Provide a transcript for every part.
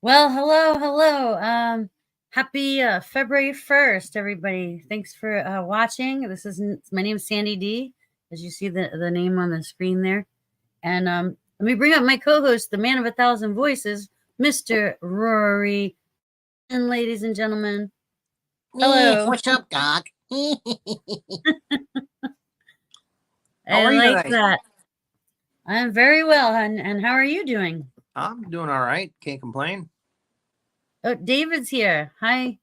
Well, hello. Happy February 1st, everybody. Thanks for watching. My name is Sandy D, as you see the name on the screen there. And let me bring up my co-host, the man of 1,000 voices, Mr. Rory. And ladies and gentlemen, hello. What's up, Doc? I like that. I'm very well, and how are you doing? I'm doing all right. Can't complain. Oh, David's here. Hi.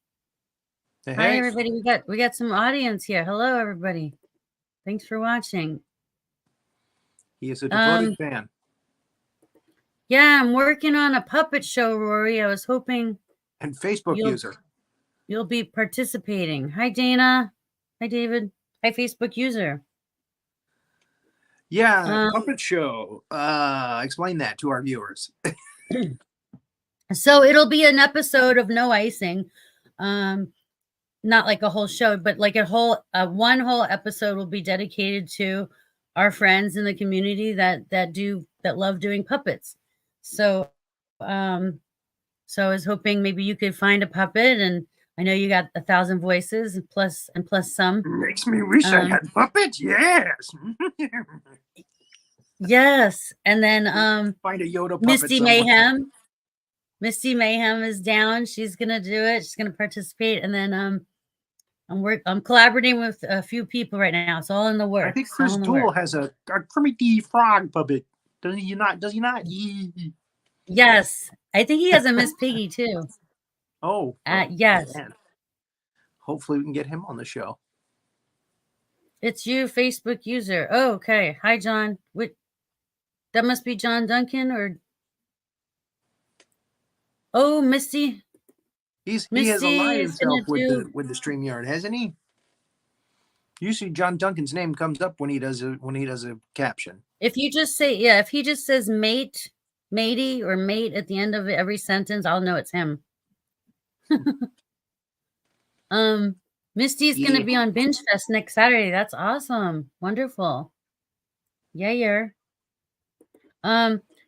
Hey. Hi, everybody. We got some audience here. Hello, everybody. Thanks for watching. He is a devoted fan. Yeah, I'm working on a puppet show, Rory. I was hoping. And Facebook user. You'll be participating. Hi, Dana. Hi, David. Hi, Facebook user. Yeah, puppet show. Explain that to our viewers. So it'll be an episode of No Icing. Not like a whole show, but like one whole episode will be dedicated to our friends in the community that love doing puppets. So so I was hoping maybe you could find a puppet, and I know you got 1,000 voices plus some. Makes me wish I had puppets. Yes. Yes. And then find a Yoda puppet. Misty Mayhem is down. She's gonna do it. She's gonna participate. And then I'm collaborating with a few people right now. It's all in the works. I think Chris Dool has a Kermit the Frog puppet. Does he not? Yes. I think he has a Miss Piggy too. Oh. Yes. Man. Hopefully we can get him on the show. It's you, Facebook user. Oh, okay. Hi, John. That must be John Duncan or... Oh, Misty. He has aligned himself with the StreamYard, hasn't he? Usually John Duncan's name comes up when he does a caption. If you just say, if he just says mate, matey, or mate at the end of every sentence, I'll know it's him. Misty's gonna be on Binge Fest next Saturday. That's awesome. Wonderful. Yeah.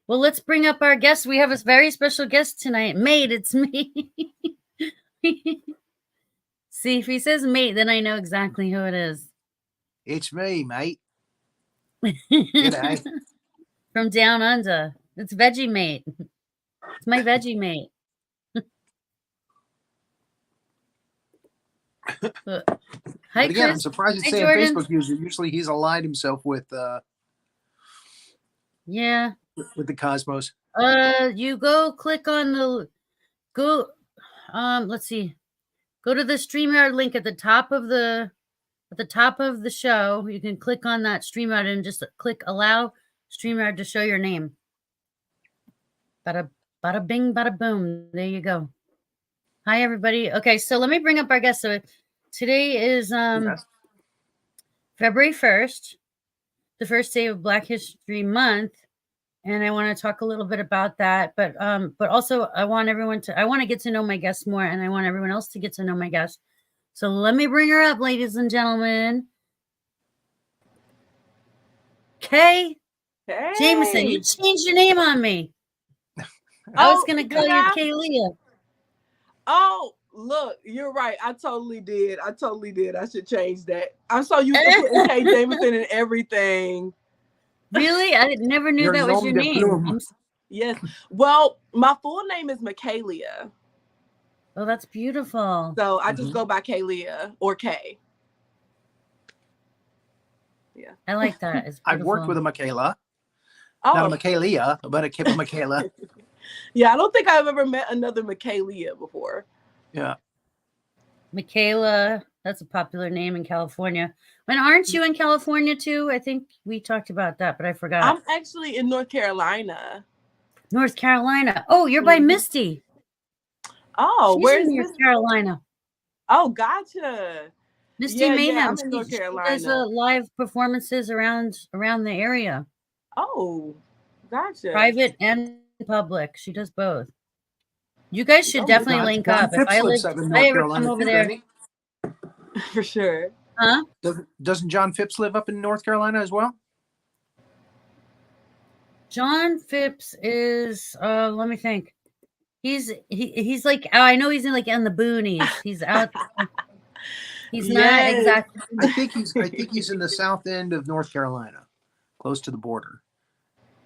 Well, let's bring up our guest. We have a very special guest tonight. Mate, it's me. See, if he says mate, then I know exactly who it is. It's me, mate. G'day. From down under. It's Veggie Mate. It's my Veggie Mate. Hi, again, Chris. I'm surprised you say a Facebook user. Usually he's aligned himself with with the cosmos. You click on let's see. Go to the StreamYard link at the top of the show. You can click on that StreamYard and just click allow StreamYard to show your name. Bada bing, bada boom. There you go. Hi, everybody. Okay, so let me bring up our guest. So today is February 1st, the first day of Black History Month, and I want to talk a little bit about that. But also I want to get to know my guest more, and I want everyone else to get to know my guest. So let me bring her up, ladies and gentlemen. Kay Jameson, you changed your name on me. I was gonna call you Kayliah. Oh, look, you're right. I totally did. I should change that. I'm so used to putting Kay Jameson and everything. Really? I never knew that was your name. Yes. Well, my full name is Kayliah. Oh, that's beautiful. So I just go by Kayliah or Kay. Yeah. I like that. I've worked with a Michaela. Not a Kayliah, but a Michaela. Yeah, I don't think I've ever met another Kayliah before. Yeah. Michaela, that's a popular name in California. Aren't you in California too? I think we talked about that, but I forgot. I'm actually in North Carolina. North Carolina. Oh, you're by Misty. Oh, where's North Carolina? Oh, gotcha. Misty Mayhem. Yeah, I'm in North Carolina. She does live performances around the area. Oh, gotcha. Private and public. She does both. You guys should definitely link up. If I ever come over there. For sure. Huh? Doesn't John Phipps live up in North Carolina as well? John Phipps is, let me think. He's like, oh, I know he's in like in the boonies. He's out. He's not Yes. exactly. I think he's in the south end of North Carolina, close to the border.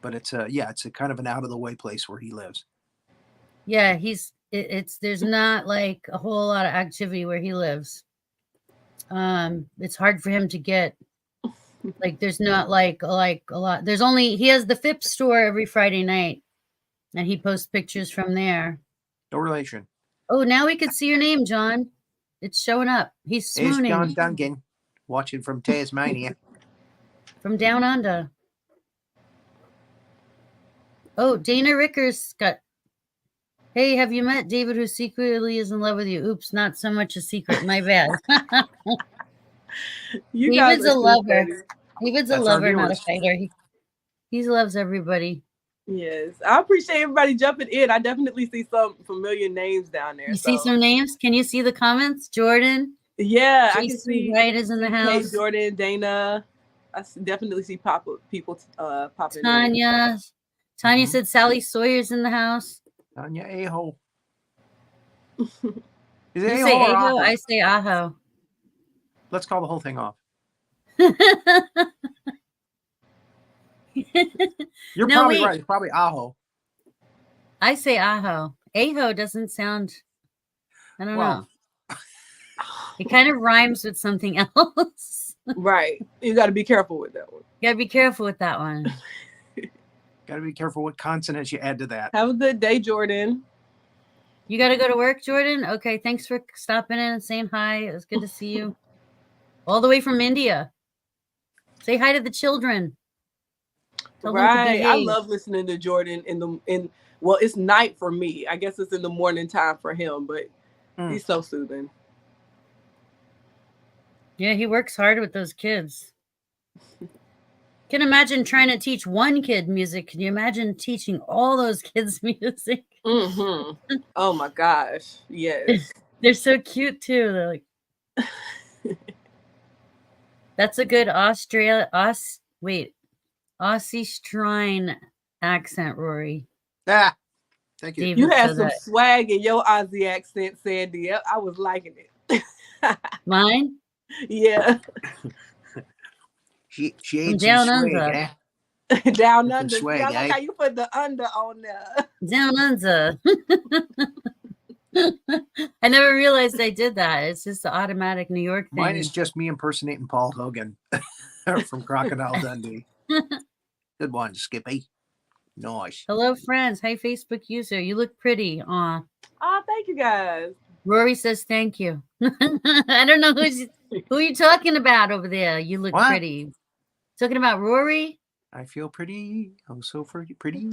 But it's a kind of an out of the way place where he lives. Yeah, there's not like a whole lot of activity where he lives. It's hard for him to get. Like, there's not like a lot. He has the FIP store every Friday night, and he posts pictures from there. No relation. Oh, now we can see your name, John. It's showing up. He's swooning. It's John Duncan, watching from Tasmania. From down under. Oh, Dana Rickers got. Hey, have you met David who secretly is in love with you? Oops, not so much a secret. My bad. David's a lover. David's a lover, not a fighter. He loves everybody. Yes, I appreciate everybody jumping in. I definitely see some familiar names down there. You see some names? Can you see the comments? Jordan? Yeah, Jason I can see. Wright is in the house. Hey, Jordan, Dana. I definitely see people popping. Tanya. Tanya said Sally Sawyer's in the house. Tanya Aho. Is it you say Aho? I say Aho. Let's call the whole thing off. You're probably right. It's probably Aho. I say Aho. Aho doesn't sound. I don't know. It kind of rhymes with something else. Right. You got to be careful with that one. You got to be careful with that one. Got to be careful what consonants you add to that. Have a good day, Jordan. You got to go to work, Jordan? Okay. Thanks for stopping in and saying hi. It was good to see you. All the way from India. Say hi to the children. Right. I love listening to Jordan well, it's night for me. I guess it's in the morning time for him, but he's so soothing. Yeah, he works hard with those kids. Can imagine trying to teach one kid music. Can you imagine teaching all those kids music? Mm-hmm. Oh my gosh. Yes. They're so cute too. They're like that's a good Aussie Strine accent, Rory. Ah, thank you. David, you had some swag in your Aussie accent, Sandy. I was liking it. Mine? Yeah. She ain't down under. Down under. Swag, I like how you put the under on there. Down under. I never realized I did that. It's just the automatic New York thing. Mine is just me impersonating Paul Hogan from Crocodile Dundee. Good one, Skippy. Nice. Hello, friends. Hi, Facebook user. You look pretty. Aw. Oh, thank you, guys. Rory says thank you. I don't know who you talking about over there. You look pretty. Talking about Rory? I feel pretty. I'm so pretty.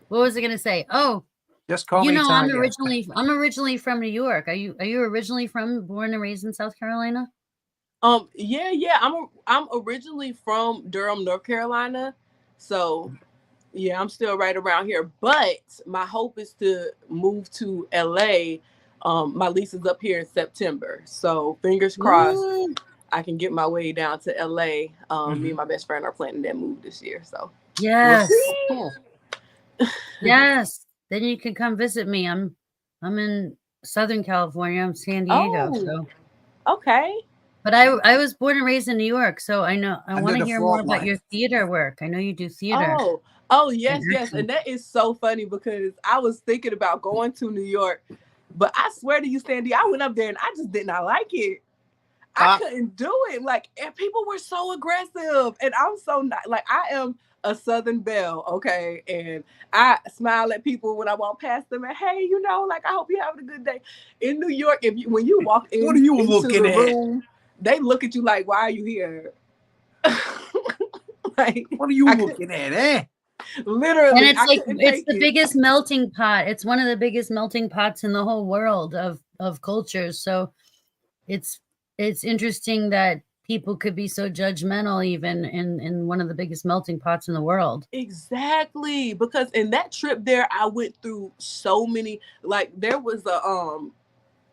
What was I gonna say? Oh, just call me. I'm originally from New York. Are you originally born and raised in South Carolina? Yeah. I'm originally from Durham, North Carolina. So yeah, I'm still right around here. But my hope is to move to LA. My lease is up here in September. So fingers crossed. Ooh. I can get my way down to LA. Me and my best friend are planning that move this year. So yes. Yes. Then you can come visit me. I'm in Southern California. I'm San Diego. So okay. But I was born and raised in New York, so I know I want to hear more about your theater work. I know you do theater. Oh yes. And that is so funny because I was thinking about going to New York, but I swear to you, Sandy, I went up there and I just did not like it. I couldn't do it. Like, and people were so aggressive, and I'm so not like I am a Southern belle, okay, and I smile at people when I walk past them, and hey, like I hope you're having a good day. In New York, when you walk in, what are you looking the at? room, they look at you like, why are you here? Like, what are you looking at, eh? Literally, and it's the biggest melting pot. It's one of the biggest melting pots in the whole world of cultures. So it's interesting that people could be so judgmental even in one of the biggest melting pots in the world. Exactly. Because in that trip there, I went through so many, like there was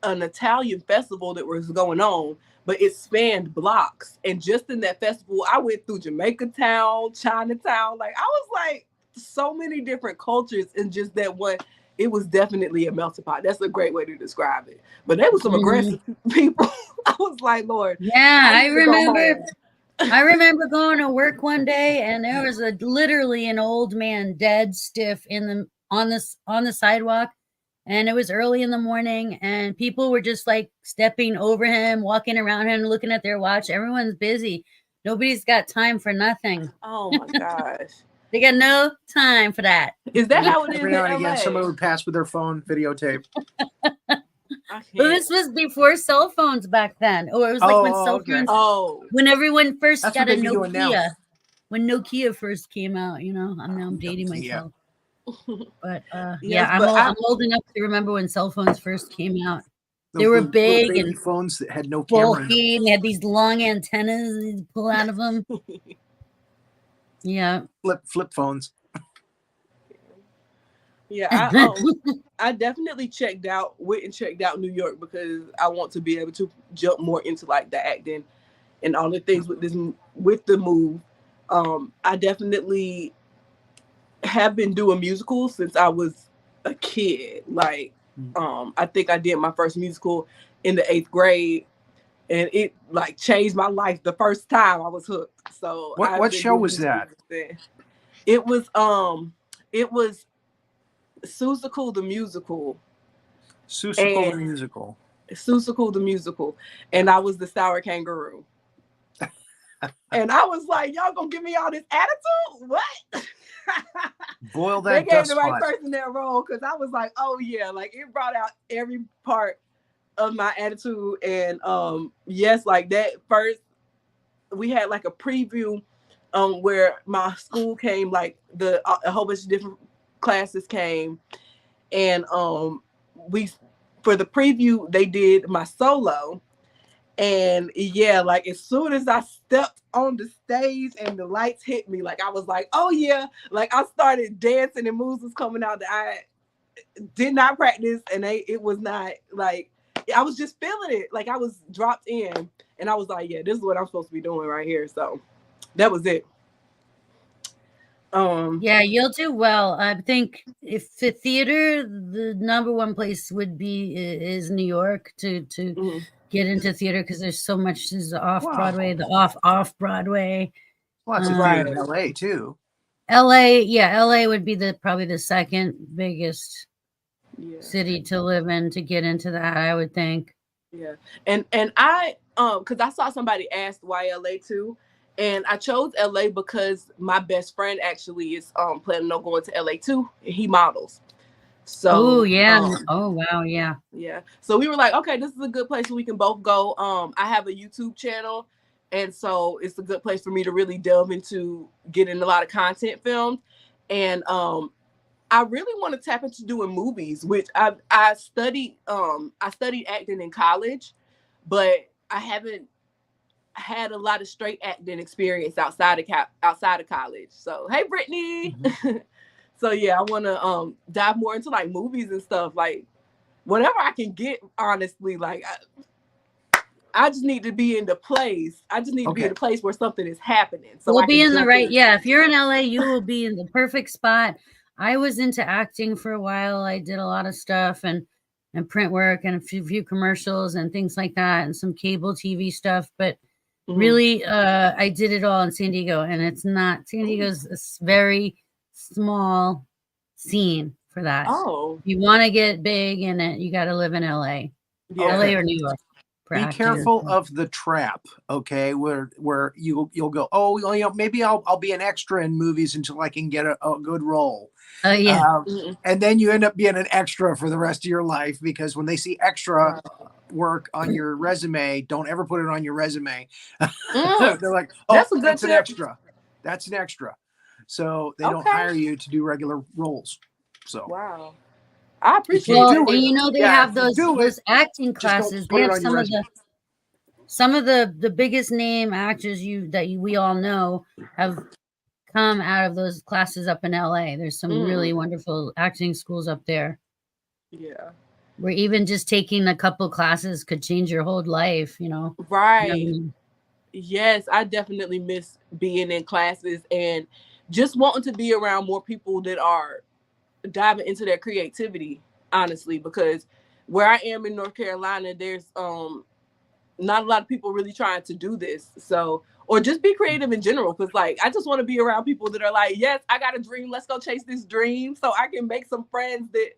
an Italian festival that was going on, but it spanned blocks. And just in that festival, I went through Jamaica Town, Chinatown. Like I was like, so many different cultures in just that one. It was definitely a melting pot. That's a great way to describe it. But they were some aggressive people. I was like, Lord. Yeah, I remember going to work one day and there was literally an old man dead stiff on the sidewalk, and it was early in the morning and people were just like stepping over him, walking around him, looking at their watch. Everyone's busy. Nobody's got time for nothing. Oh my gosh. They got no time for that. Is that how it is? Every now and again, someone would pass with their phone, videotape. Well, this was before cell phones back then. Or it was like when cell phones. When everyone first got a Nokia. When Nokia first came out, you know. I'm dating myself. But I'm old enough to remember when cell phones first came out. They were big and phones that had no camera. Bulky, and they had these long antennas you pull out of them. Yeah. Flip phones. Yeah, I definitely went and checked out New York because I want to be able to jump more into like the acting and all the things with the move. I definitely have been doing musicals since I was a kid. Like, I think I did my first musical in the 8th grade, and it like changed my life the first time I was hooked. So what show was that? It was Seussical the Musical. Seussical the Musical. Seussical the Musical. And I was the sour kangaroo. And I was like, y'all gonna give me all this attitude? What? Boil that. They gave the right person that role because I was like, oh yeah, like it brought out every part of my attitude. And yes, like that first we had like a preview where my school came, like a whole bunch of different classes came, and for the preview they did my solo. And yeah, like as soon as I stepped on the stage and the lights hit me, like I was like, oh yeah, like I started dancing and moves was coming out that I did not practice, and it was not like, I was just feeling it, like I was dropped in, and I was like, yeah, this is what I'm supposed to be doing right here. So that was it. Yeah, you'll do well. I think if the theater, the number one place would be is New York to get into theater, because there's so much is off Broadway, the off Broadway. Lots of theater in LA too. LA would be probably the second biggest city to live in to get into that, I would think. Yeah, and I because I saw somebody ask why LA too. And I chose LA because my best friend actually is planning on going to LA too. He models. So oh wow, yeah. So we were like, okay, this is a good place where we can both go. I have a YouTube channel, and so it's a good place for me to really delve into getting a lot of content filmed. And I really want to tap into doing movies, which I studied acting in college, but I haven't had a lot of straight acting experience outside of college. So hey, Brittany. So yeah, I want to dive more into like movies and stuff, like whatever I can get. Honestly, like I just need to be in the place. I just need to be in the place where something is happening. So we'll be in the right. Yeah, if you're in LA, you will be in the perfect spot. I was into acting for a while. I did a lot of stuff and print work and a few commercials and things like that, and some cable TV stuff, but really, I did it all in San Diego, and San Diego's a very small scene for that. Oh, if you want to get big in it, you got to live in LA, LA or New York. Be careful of the trap, okay? Where you'll go, oh, you know, maybe I'll be an extra in movies until I can get a good role. Oh yeah, and then you end up being an extra for the rest of your life, because when they see extra work on your resume, don't ever put it on your resume. They're like, oh, that's an extra. That's an extra. So they don't hire you to do regular roles. So wow, I appreciate it. And you know, they have those acting classes. They have some of the biggest name actors we all know have come out of those classes up in LA. There's some really wonderful acting schools up there. Yeah. Where even just taking a couple classes could change your whole life, you know? Right. You know what I mean? Yes, I definitely miss being in classes and just wanting to be around more people that are diving into their creativity, honestly, because where I am in North Carolina, there's not a lot of people really trying to do this. So, or just be creative in general. Cause like, I just want to be around people that are like, yes, I got a dream. Let's go chase this dream. So I can make some friends that,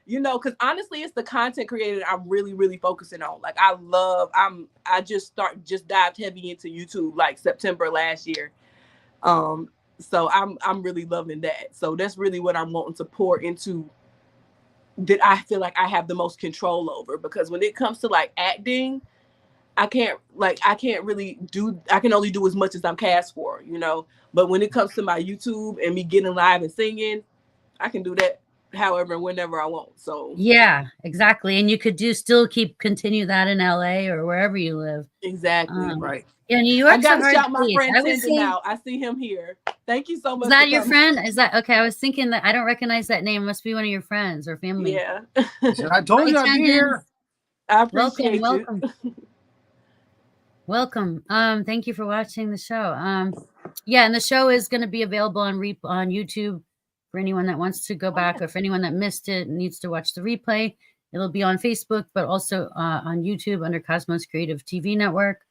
you know, cause honestly, it's the content creator I'm really, really focusing on. Like I just dived heavy into YouTube like September last year. So I'm really loving that. So that's really what I'm wanting to pour into, that I feel like I have the most control over, because when it comes to like acting, I can only do as much as I'm cast for, you know. But when it comes to my YouTube and me getting live and singing, I can do that however and whenever I want. So yeah, exactly. And you could still continue that in LA or wherever you live. Exactly. Right. Yeah, New York's I a gotta hard shout my place. friend I would Tendon say, out. I see him here. Thank you so much. is that your friend? Is that okay? I was thinking that I don't recognize that name. It must be one of your friends or family. Yeah. I told you I'd be here. I appreciate welcome. you. Welcome. Thank you for watching the show. Yeah, and the show is going to be available on YouTube for anyone that wants to go back, or if anyone that missed it needs to watch the replay. It'll be on Facebook, but also on YouTube under Cosmos Creative TV Network.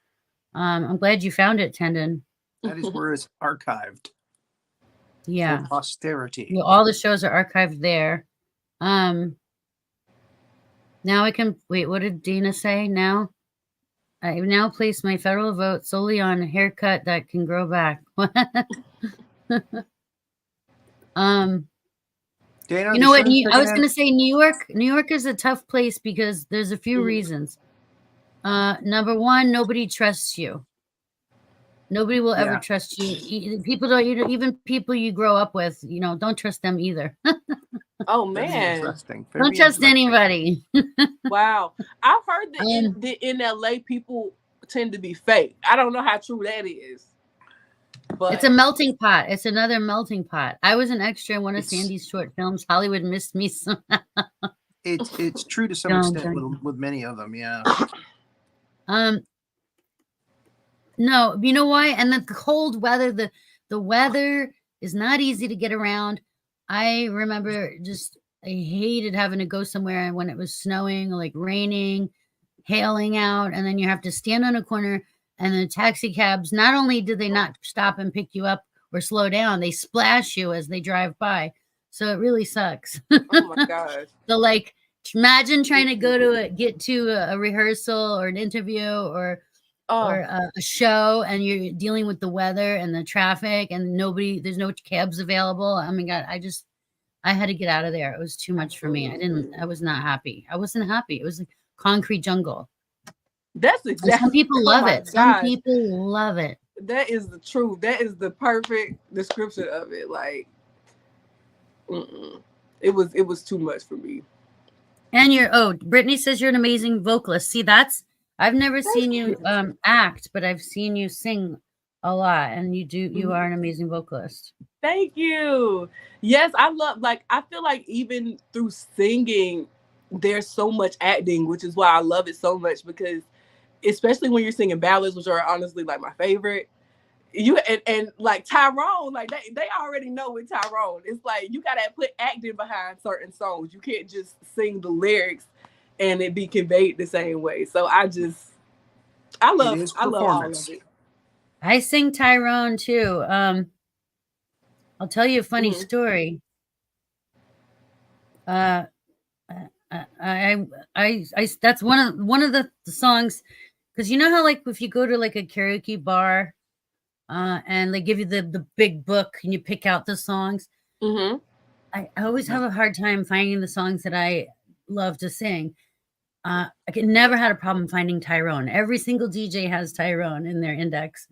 I'm glad you found it, Tendon. That is where it's archived. Yeah. For posterity. Well, all the shows are archived there. Now I can wait. What did Dina say? Now I now place my federal vote solely on a haircut that can grow back. Dana, you know what? I was going to say New York is a tough place because there's a few reasons. Number one, nobody trusts you. Nobody will ever trust you. People don't, even people you grow up with, don't trust them either. Oh man, don't trust anybody. Wow, I've heard that in LA people tend to be fake. I don't know how true that is. But it's a melting pot. It's another melting pot. I was an extra in one of Sandy's short films. Hollywood missed me some. It's true to some extent with many of them, yeah. No, you know why? And the cold weather, the weather is not easy to get around. I remember I hated having to go somewhere when it was snowing, like raining, hailing out, and then you have to stand on a corner, and the taxi cabs, not only do they not stop and pick you up or slow down, they splash you as they drive by. So it really sucks. Oh my gosh. So like, imagine trying to get to a rehearsal or an interview or a show, and you're dealing with the weather and the traffic, and there's no cabs available. I mean, God, I had to get out of there. It was too much for me. I was not happy. I wasn't happy. It was a concrete jungle. That's exactly. And some people love it. Some people love it. That is the truth. That is the perfect description of it. Like, it was too much for me. And Brittany says you're an amazing vocalist. See, I've never seen you act, but I've seen you sing a lot, and you are an amazing vocalist. Thank you. Yes, I feel like even through singing, there's so much acting, which is why I love it so much, because especially when you're singing ballads, which are honestly like my favorite, and like Tyrone, like they already know with Tyrone, it's like you gotta put acting behind certain songs. You can't just sing the lyrics and it be conveyed the same way. So I love all of it. I sing Tyrone too. I'll tell you a funny story. That's one of the songs, because you know how like if you go to like a karaoke bar, and they give you the big book and you pick out the songs. I always have a hard time finding the songs that I love to sing. I never had a problem finding Tyrone. Every single DJ has Tyrone in their index,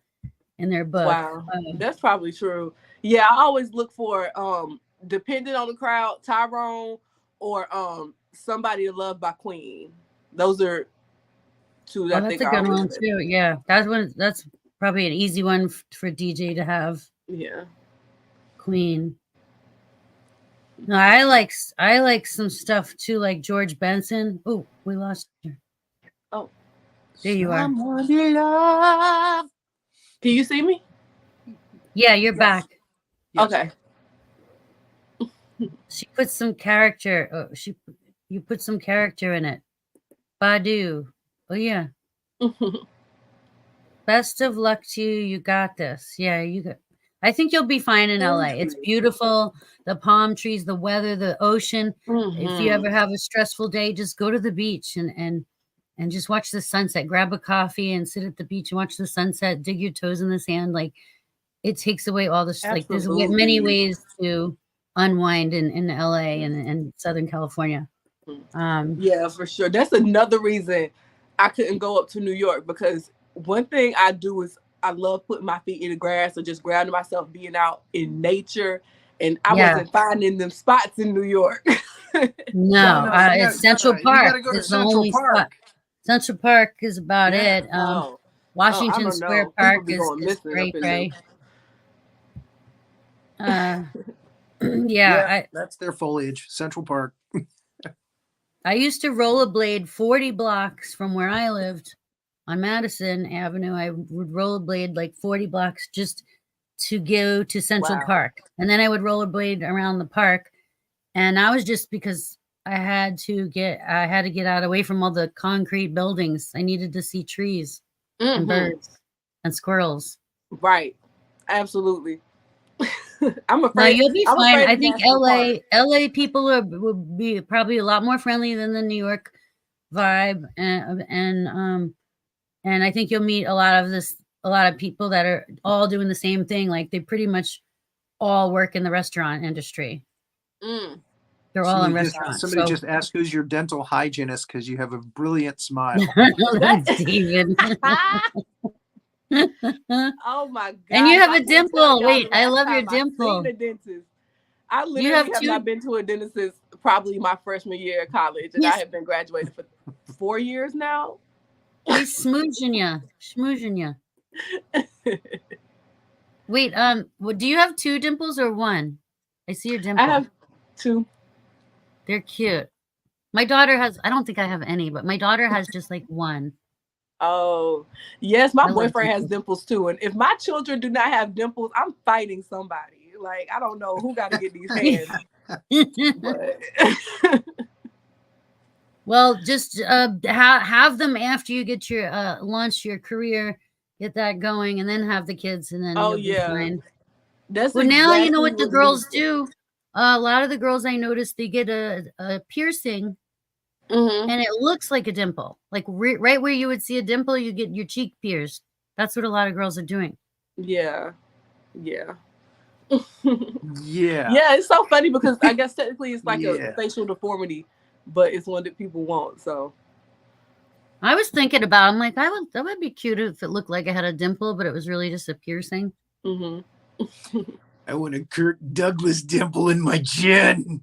in their book. Wow, that's probably true. Yeah, I always look for depending on the crowd, Tyrone or Somebody to Love by Queen. Those are two that I think that's a good one too. Yeah, that's probably an easy one for DJ to have. Yeah, Queen. No, I like some stuff too, like George Benson. Oh, we lost her. Oh, there you are. Can you see me? Yeah, you're back. Yes. Okay. She put some character. You put some character in it. Badu. Oh yeah. Best of luck to you. You got this. Yeah, you got. I think you'll be fine in LA. It's beautiful. The palm trees, the weather, the ocean. If you ever have a stressful day, just go to the beach and just watch the sunset. Grab a coffee and sit at the beach and watch the sunset. Dig your toes in the sand. Like it takes away all this. Like there's many ways to unwind in LA and Southern California. Yeah, for sure. That's another reason I couldn't go up to New York, because one thing I do is I love putting my feet in the grass or just grounding myself, being out in nature. And I wasn't finding them spots in New York. No, it's Central Park. You gotta go to Central Park. Central Park is about it. Washington Square Park is great. That's their foliage. Central Park. I used to rollerblade 40 blocks from where I lived on Madison Avenue. I would rollerblade like 40 blocks just to go to Central Park. And then I would rollerblade around the park. And I was just because I had to get out away from all the concrete buildings. I needed to see trees and birds and squirrels. Right. Absolutely. I'm afraid. No, you'll be fine. I think LA people would be probably a lot more friendly than the New York vibe, and I think you'll meet a lot of people that are all doing the same thing. Like they pretty much all work in the restaurant industry. They're all in restaurants. Somebody just asked who's your dental hygienist because you have a brilliant smile. That's Steven. Oh my god! And you have a dimple. Wait, I love your dimple. I literally have not been to a dentist since probably my freshman year of college, and I have been graduated for 4 years now. He's schmoozing ya. Wait, do you have 2 dimples or 1? I see your dimple. I have 2. They're cute. My daughter has. I don't think I have any, but my daughter has just like 1. Oh, yes, my boyfriend has dimples too. And if my children do not have dimples, I'm fighting somebody. Like, I don't know who got to get these hands. Well, just have them after you get your launch your career, get that going, and then have the kids, and then you'll be fine. That's now you know what the girls do. A lot of the girls I noticed, they get a piercing. And it looks like a dimple, like right where you would see a dimple, you get your cheek pierced. That's what a lot of girls are doing. Yeah. Yeah, it's so funny because I guess technically it's like a facial deformity, but it's one that people want. So I was thinking about, I'm like, that would be cute if it looked like I had a dimple, but it was really just a piercing. I want a Kirk Douglas dimple in my chin.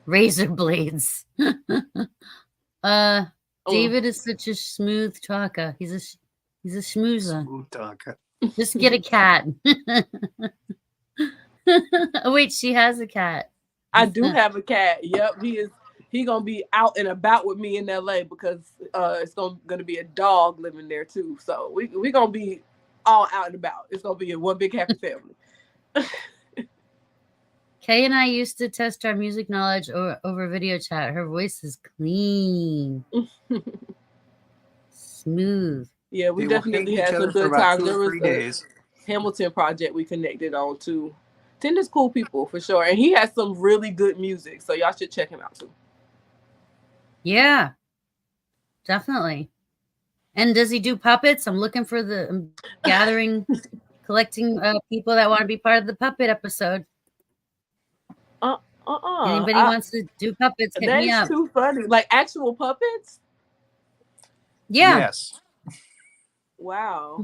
Razor blades. David is such a smooth talker. He's a schmoozer. Smooth talker. Just get a cat. Oh, wait, she has a cat. I do have a cat. Yep, he gonna be out and about with me in LA because it's gonna be a dog living there too. So we gonna be all out and about. It's gonna be one big happy family. Kay and I used to test our music knowledge over video chat. Her voice is clean. Smooth. Yeah, we definitely had some good times. There was a Hamilton project we connected on too. Tinder's cool people for sure. And he has some really good music. So y'all should check him out too. Yeah, definitely. And does he do puppets? I'm looking for collecting people that want to be part of the puppet episode. Anybody wants to do puppets, hit me up. That's too funny. Like actual puppets? Yeah. Yes. Wow.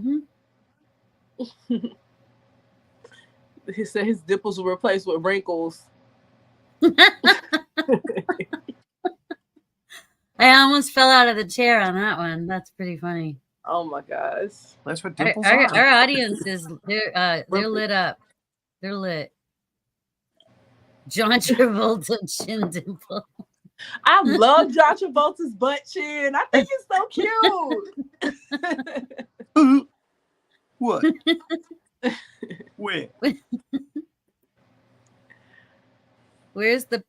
He said his dimples were replaced with wrinkles. I almost fell out of the chair on that one. That's pretty funny. Oh my gosh. That's what dimples are. Our audience is they're lit up. They're lit. John Travolta chin dimple. I love John Travolta's butt chin. I think it's so cute. What? Where? Where's the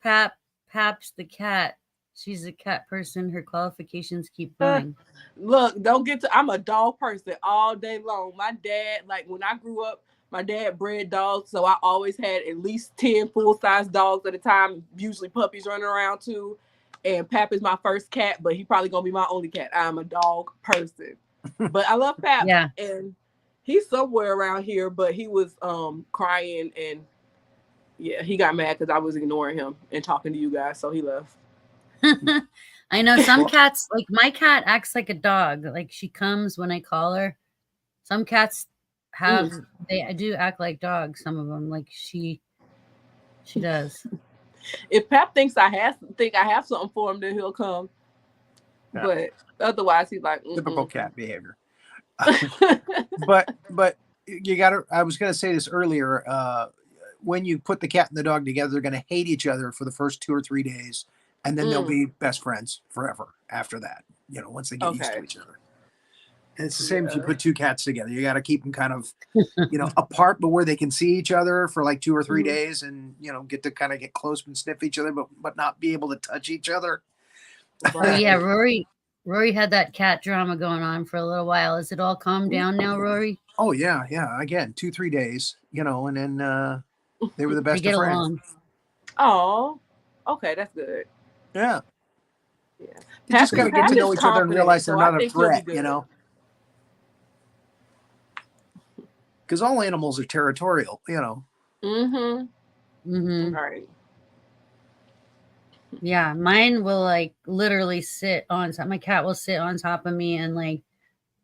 Paps the cat? She's a cat person. Her qualifications keep going. Look, don't get to. I'm a dog person all day long. My dad, like when I grew up, my dad bred dogs, so I always had at least 10 full-size dogs at a time. Usually puppies running around too. And Pap is my first cat, but he probably gonna be my only cat. I'm a dog person, but I love Pap. Yeah, and he's somewhere around here. But he was crying, and yeah, he got mad because I was ignoring him and talking to you guys, so he left. I know some cats, like my cat acts like a dog. Like she comes when I call her. Some cats have they do act like dogs. Some of them, like she does. If Pap thinks I have something for him, then he'll come. Yeah. But otherwise, he's like typical cat behavior. but you gotta. I was gonna say this earlier. When you put the cat and the dog together, they're gonna hate each other for the first 2 or 3 days, and then they'll be best friends forever after that. You know, once they get used to each other. And it's the same if you put 2 cats together. You got to keep them kind of, apart, but where they can see each other for like 2 or 3 days, and get to kind of get close and sniff each other, but not be able to touch each other. Oh yeah, Rory had that cat drama going on for a little while. Is it all calmed down now, Rory? Oh yeah. Again, 2-3 days, and then they were the best of friends. Along. Oh, okay, that's good. Yeah. You just got to get to know each other and realize they're not a threat, Because all animals are territorial, Right. Yeah, mine will like literally sit on top. My cat will sit on top of me and like,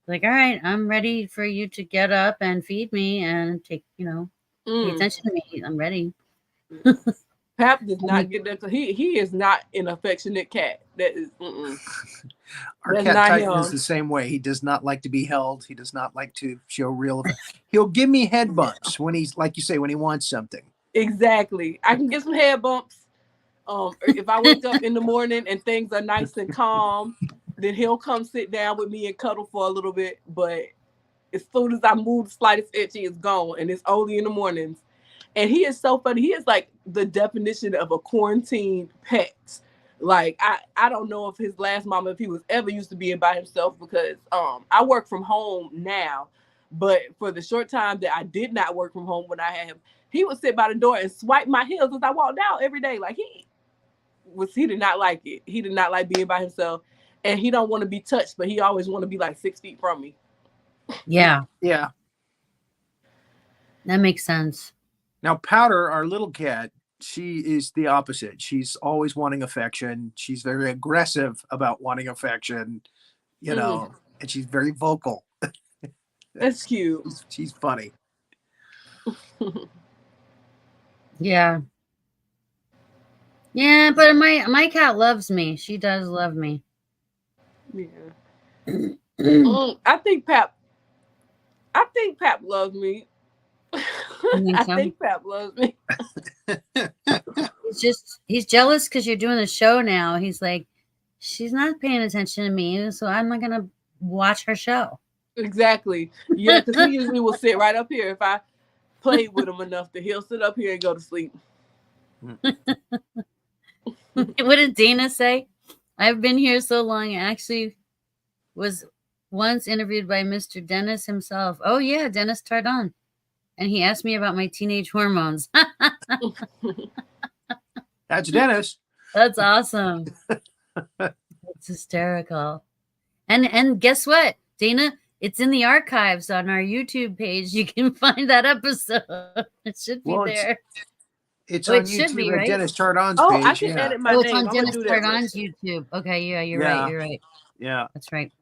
all right, I'm ready for you to get up and feed me and take, pay attention to me. I'm ready. Pap does not get that. He is not an affectionate cat. That is. Our cat Titan is the same way. He does not like to be held. He does not like to show real. He'll give me head bumps when he's, like you say, when he wants something. Exactly. I can get some head bumps. If I wake up in the morning and things are nice and calm, then he'll come sit down with me and cuddle for a little bit. But as soon as I move the slightest itch, he is gone, and it's only in the mornings. And he is so funny. He is like the definition of a quarantine pet. Like, I don't know if his last mama, if he was ever used to being by himself, because I work from home now. But for the short time that I did not work from home when I had him, he would sit by the door and swipe my heels as I walked out every day. Like he did not like it. He did not like being by himself. And he don't want to be touched, but he always want to be like 6 feet from me. Yeah. Yeah. That makes sense. Now, Powder, our little cat, she is the opposite. She's always wanting affection. She's very aggressive about wanting affection, and she's very vocal. That's cute. She's funny. Yeah. Yeah, but my cat loves me. She does love me. Yeah. I think Pap loves me. I think Pap loves me. He's jealous because you're doing the show now. He's like, she's not paying attention to me, so I'm not gonna watch her show. Exactly. Yeah, because he usually will sit right up here if I played with him enough that he'll sit up here and go to sleep. What did Dana say? I've been here so long. I actually was once interviewed by Mr. Dennis himself. Oh yeah, Dennis Tardon. And he asked me about my teenage hormones. That's Dennis. That's awesome. It's hysterical. And guess what, Dana? It's in the archives on our YouTube page. You can find that episode. It should be there. It's on YouTube at Dennis Tardon's page. I can edit my name. It's on Dennis Tardon's YouTube. Okay, yeah, you're right. You're right. Yeah. That's right.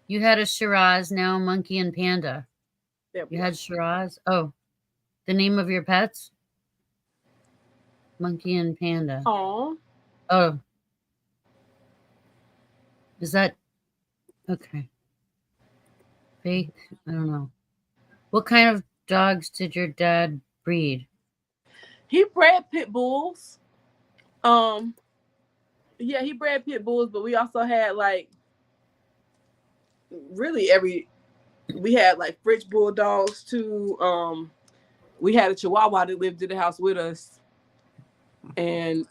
You had a Shiraz, now Monkey and Panda. You had Shiraz. Oh, the name of your pets? Monkey and Panda. Oh. Is that okay? Fake? I don't know. What kind of dogs did your dad breed? He bred pit bulls. Yeah, he bred pit bulls, but we also had like really we had like French bulldogs too. We had a Chihuahua that lived in the house with us, and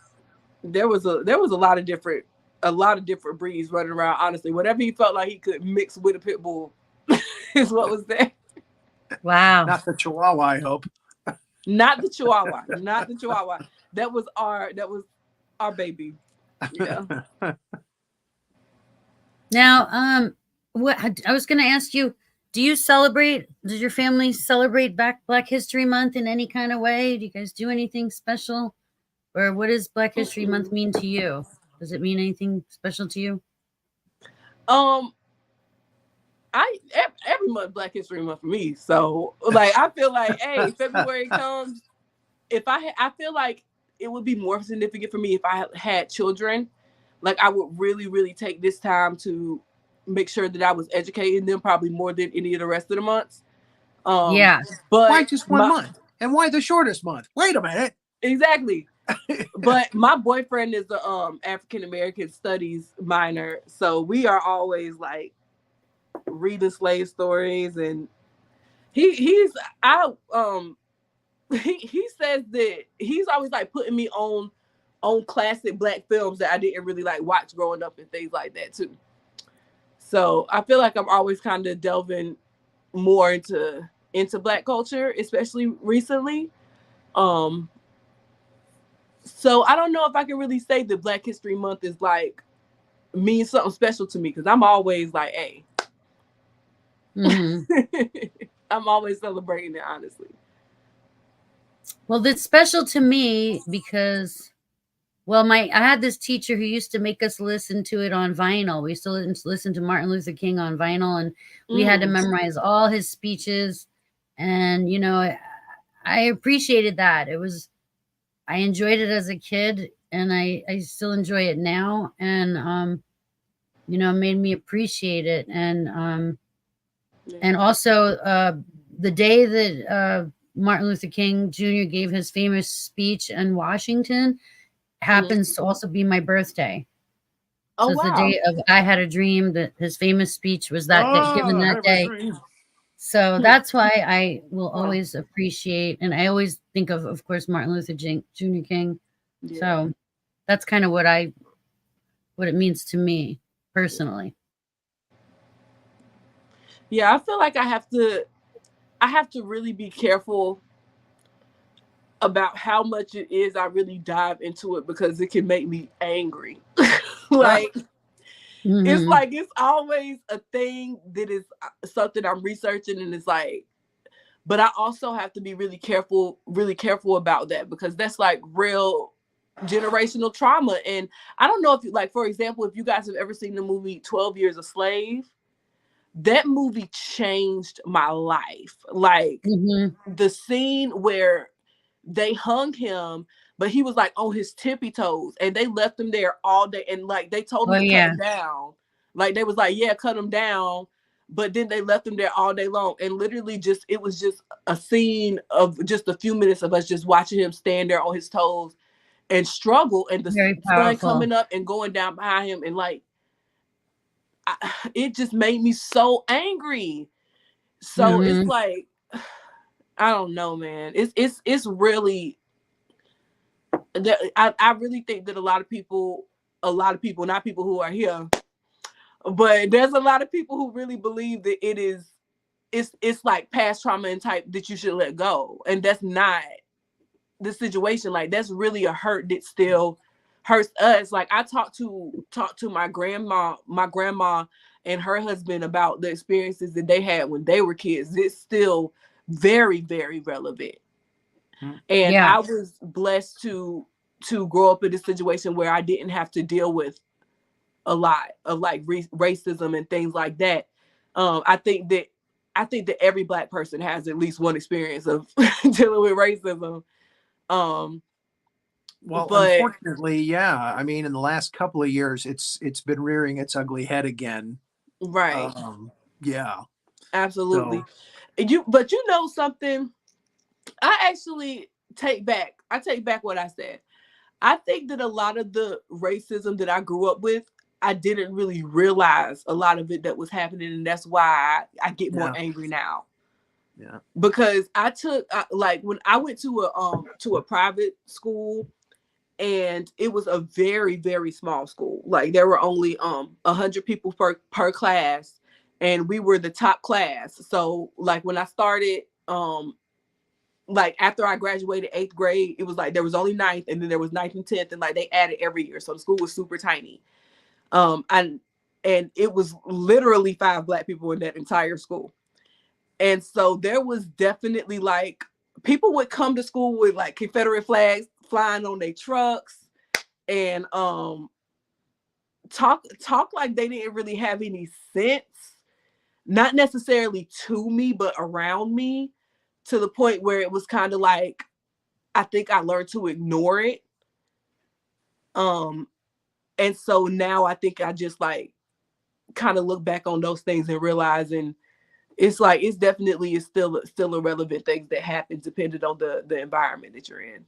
there was a lot of different breeds running around. Honestly, whatever he felt like he could mix with a pit bull is what was there. Wow. Not the Chihuahua, I hope. Not the Chihuahua. Not the Chihuahua. That was our baby. Yeah. Now, what I was going to ask you, does your family celebrate Black History Month in any kind of way? Do you guys do anything special? Or what does Black History Month mean to you? Does it mean anything special to you? Every month Black History Month for me. So like I feel like, hey, February comes. I feel like it would be more significant for me if I had children. Like I would really, really take this time to make sure that I was educating them probably more than any of the rest of the months. Yeah. But why just one month? And why the shortest month? Wait a minute. Exactly. But my boyfriend is a African American studies minor, so we are always like reading slave stories, and he says that he's always like putting me on classic Black films that I didn't really like watch growing up and things like that too. So I feel like I'm always kind of delving more into Black culture, especially recently. So I don't know if I can really say that Black History Month is like means something special to me, because I'm always like, hey. Mm-hmm. I'm always celebrating it, honestly. Well, that's special to me because, well, I had this teacher who used to make us listen to it on vinyl. We used to listen to Martin Luther King on vinyl, and we had to memorize all his speeches. And, you know, I appreciated that. I enjoyed it as a kid, and I still enjoy it now. And, you know, made me appreciate it. And also the day that Martin Luther King Jr. gave his famous speech in Washington happens to also be my birthday. So it's the day of I Had a Dream, that his famous speech was given that day. So that's why I will always appreciate, and I always think of course, Martin Luther Jr. King. Yeah. So that's kind of what it means to me personally. Yeah, I feel like I have to really be careful about how much it is I really dive into it, because it can make me angry. Like, it's like, it's always a thing that is something I'm researching, and it's like, but I also have to be really careful about that, because that's like real generational trauma. And I don't know if you, like, for example, if you guys have ever seen the movie 12 Years a Slave, that movie changed my life. Like the scene where they hung him, but he was like on his tippy toes, and they left him there all day, and like they told him to cut him down. Like they was like, yeah, cut him down, but then they left him there all day long, and literally it was just a scene of just a few minutes of us just watching him stand there on his toes and struggle, and the sun coming up and going down behind him, and like it just made me so angry. So it's like, I don't know, man. It's really, I really think that a lot of people, not people who are here, but there's a lot of people who really believe that it's like past trauma and type that you should let go. And that's not the situation. Like, that's really a hurt that still hurts us. Like, I talked to my grandma and her husband about the experiences that they had when they were kids. It's still very, very relevant. And I was blessed to grow up in a situation where I didn't have to deal with a lot of like racism and things like that. I think that every Black person has at least one experience of dealing with racism. Well, unfortunately, yeah. I mean, in the last couple of years, it's been rearing its ugly head again. Right. Yeah. Absolutely. So, but you know something? I take back what I said. I think that a lot of the racism that I grew up with I didn't really realize a lot of it that was happening, and that's why I get more angry now. Yeah, because I took like when I went to a private school, and it was a very, very small school. Like there were only 100 people per class, and we were the top class. So like when I started like after I graduated 8th grade, it was like there was only 9th, and then there was 9th and 10th, and like they added every year. So the school was super tiny. And it was literally 5 Black people in that entire school. And so there was definitely like people would come to school with like Confederate flags flying on their trucks, and talk like they didn't really have any sense, not necessarily to me, but around me, to the point where it was kind of like I think I learned to ignore it. And so now I think I just like kind of look back on those things and realizing it's like it's definitely still a relevant thing that happens depending on the environment that you're in.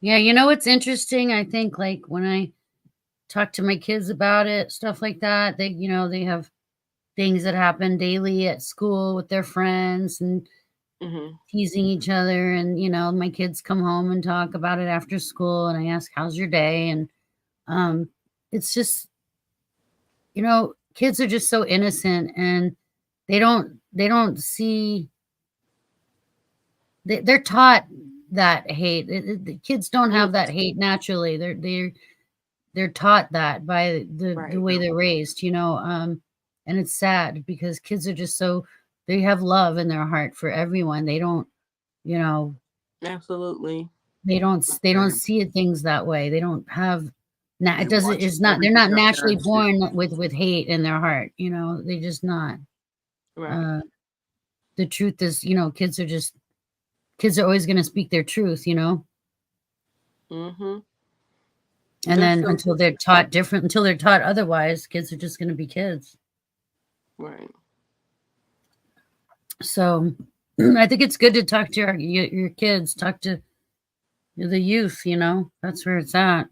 Yeah, you know what's interesting? I think like when I talk to my kids about it, stuff like that, they they have things that happen daily at school with their friends and teasing each other, and my kids come home and talk about it after school, and I ask, how's your day? And it's just kids are just so innocent, and they don't see, they're taught that hate. The kids don't have that hate naturally. They're taught that by the way they're raised, and it's sad because kids are just so, they have love in their heart for everyone. They don't, absolutely. They don't see things that way. They don't have they're not naturally born with hate in their heart, they just not. Right. The truth is, kids are always going to speak their truth, And then until they're taught different, until they're taught otherwise, kids are just going to be kids. Right. So I think it's good to talk to your kids, talk to the youth, that's where it's at.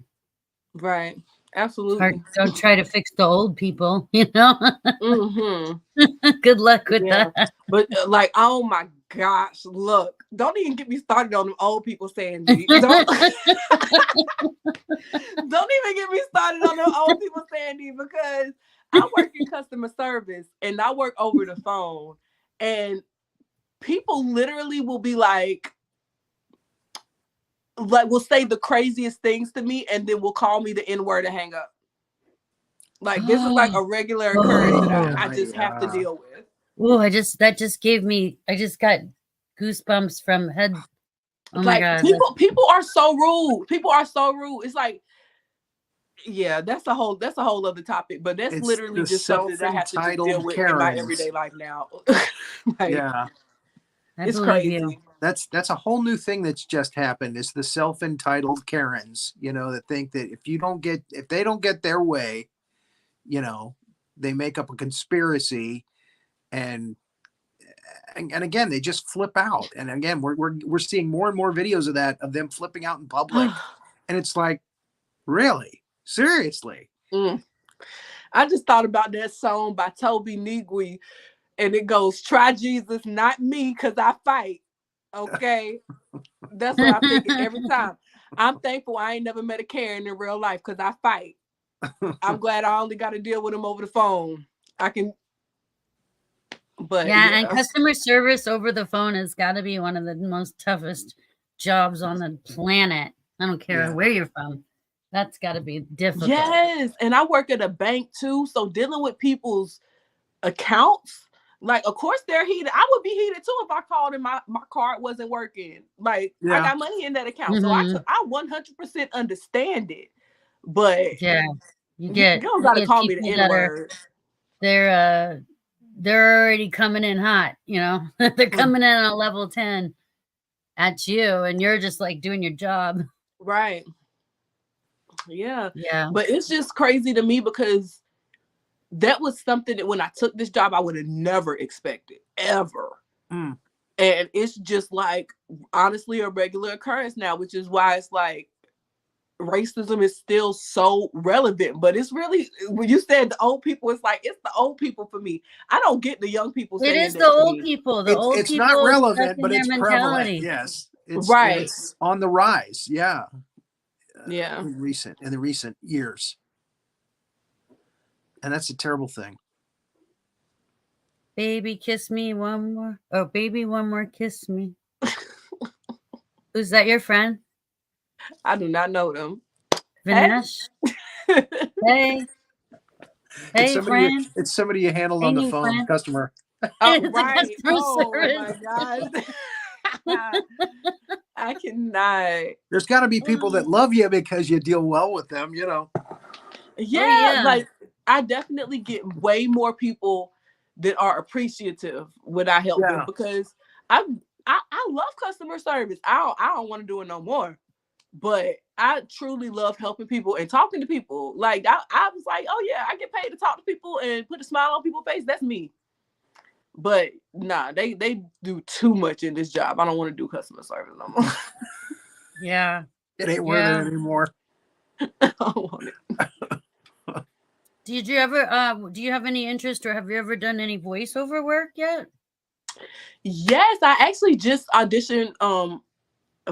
Right. Absolutely. Don't try to fix the old people, Good luck with that. But like, oh my gosh, look, don't even get me started on them old people, Sandy. Don't even get me started on them old people, Sandy, because I work in customer service and I work over the phone, and people literally will be like will say the craziest things to me, and then will call me the N-word and hang up. Like this is like a regular occurrence that I just have to deal with. Oh, I just got goosebumps from head. Oh my God. People are so rude. People are so rude. It's like, yeah, that's a whole other topic, but that's literally just something that I have to just deal with in my everyday life now. It's crazy. That's a whole new thing that's just happened. Is the self-entitled Karens, that think that if they don't get their way, they make up a conspiracy, and again they just flip out. And again, we're seeing more and more videos of that, of them flipping out in public, and it's like, really, seriously. I just thought about that song by Toby Nigui, and it goes, "Try Jesus, not me, cause I fight." Okay, that's what I'm thinking every time. I'm thankful I ain't never met a Karen in real life, cause I fight. I'm glad I only got to deal with them over the phone. I can, but and customer service over the phone has got to be one of the most toughest jobs on the planet. I don't care where you're from. That's got to be difficult. Yes, and I work at a bank too, so dealing with people's accounts, like, of course they're heated. I would be heated too if I called and my card wasn't working. Like, I got money in that account, so I 100% understand it. But you don't gotta call me the N-word. They're already coming in hot, they're coming in on a level 10 at you, and you're just like doing your job. Right. Yeah. Yeah. But it's just crazy to me because that was something that when I took this job, I would have never expected, ever. And it's just like, honestly, a regular occurrence now, which is why it's like, racism is still so relevant, but it's really, when you said the old people, it's like, it's the old people for me. I don't get the young people saying It is that the to old me. people. The old It's people not stuck relevant, in but their it's prevalent. mentality. Yes, Right. it's on the rise. Yeah, Yeah. in the recent years, and that's a terrible thing. Baby, kiss me one more. Oh, baby, one more kiss me. Who's that? Your friend? I do not know them. Vinesh? Hey. Hey, friend. It's somebody you handled Hey, on the new phone, friend. customer. Oh, It's a right. customer Oh service. my gosh. I cannot. There's got to be people that love you because you deal well with them, you know. Yeah, yeah. like I definitely get way more people that are appreciative when I help them, because I love customer service. I don't want to do it no more. But I truly love helping people and talking to people. Like I was like, oh yeah, I get paid to talk to people and put a smile on people's face. That's me. But nah, they do too much in this job. I don't want to do customer service no more. Yeah. It ain't worth it anymore. I don't want it. Did you ever do you have any interest, or have you ever done any voiceover work yet? Yes, I actually just auditioned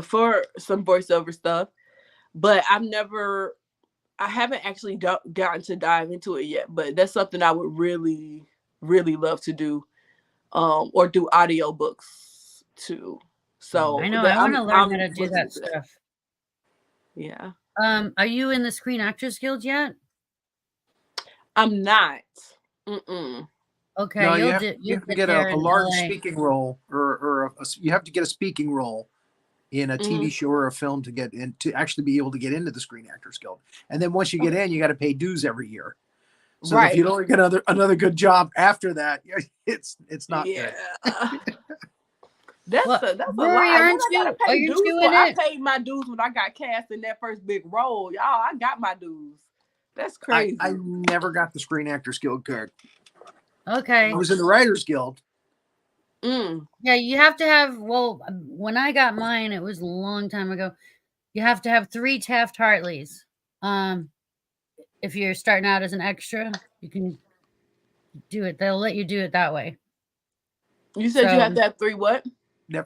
for some voiceover stuff, but I haven't actually gotten to dive into it yet. But that's something I would really, really love to do, or do audio books too. So I know I want to learn how to do that stuff. Yeah. Are you in the Screen Actors Guild yet? I'm not. Mm-mm. Okay, no, you have to get a large LA. speaking role, or you have to get a speaking role in a TV show or a film to get in, to actually be able to get into the Screen Actors Guild. And then once you get in, you got to pay dues every year. So if you don't get another good job after that, it's not good. That's a lot. Aren't you? Are you doing it? I paid my dues when I got cast in that first big role. Y'all, I got my dues. That's crazy. I never got the Screen Actors Guild card. Okay. I was in the Writers Guild. Yeah, you have to have, well, when I got mine, it was a long time ago. You have to have 3 Taft-Hartleys. If you're starting out as an extra, you can do it. They'll let you do it that way. You said you had to have 3 what?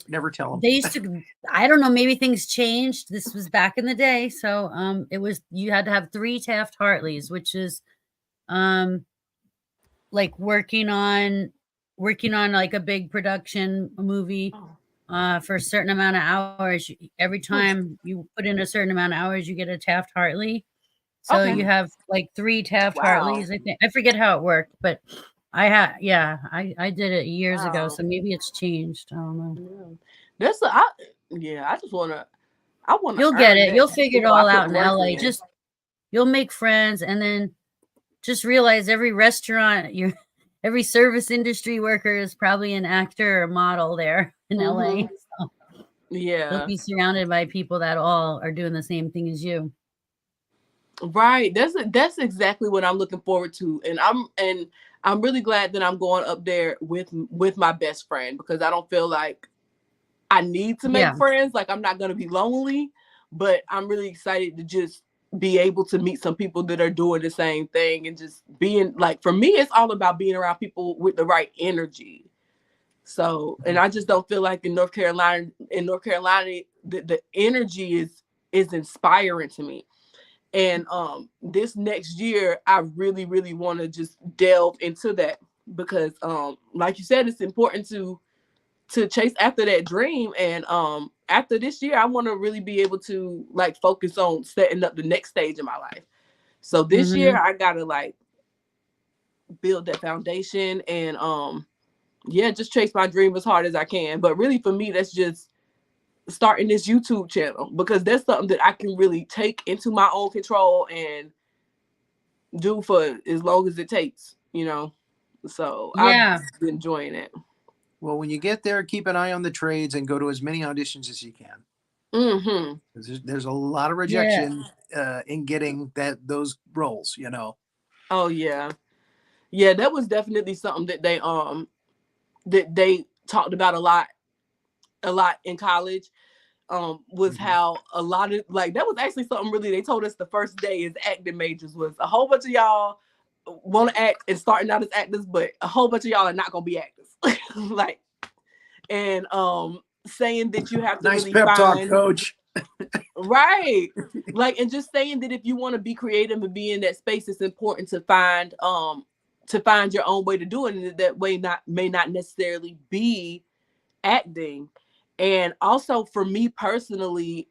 Never tell them. They used to, I don't know, maybe things changed. This was back in the day. So it was, you had to have 3 Taft-Hartleys, which is like working on like a big production movie for a certain amount of hours. Every time you put in a certain amount of hours, you get a Taft-Hartley. So you have like 3 Taft-Hartleys. I think, I forget how it worked, but I did it years ago, so maybe it's changed. I don't know. I want to. You'll get it. You'll figure it all out in LA. Just you'll make friends, and then just realize every restaurant, every service industry worker is probably an actor or a model there in LA. So you'll be surrounded by people that all are doing the same thing as you. Right. That's exactly what I'm looking forward to. And I'm really glad that I'm going up there with my best friend, because I don't feel like I need to make friends. Like, I'm not going to be lonely, but I'm really excited to just be able to meet some people that are doing the same thing, and just being like, for me, it's all about being around people with the right energy. So, and I just don't feel like in North Carolina, the energy is inspiring to me. And this next year, I really, really want to just delve into that, because like you said, it's important to chase after that dream. And after this year, I want to really be able to like focus on setting up the next stage in my life. So this year, I gotta like build that foundation and just chase my dream as hard as I can. But really, for me, that's just starting this YouTube channel, because that's something that I can really take into my own control and do for as long as it takes, you know. So I've been enjoying it. Well, when you get there, keep an eye on the trades and go to as many auditions as you can. There's a lot of rejection in getting those roles, you know. Oh yeah, that was definitely something that they talked about a lot in college. was how a lot of like that was actually something really they told us the first day as acting majors was a whole bunch of y'all want to act and starting out as actors, but a whole bunch of y'all are not gonna be actors. Like, and saying that you have to nice really pep talk, find coach. right, like, and just saying that if you want to be creative and be in that space, it's important to find your own way to do it, and that way may not necessarily be acting. And also for me personally,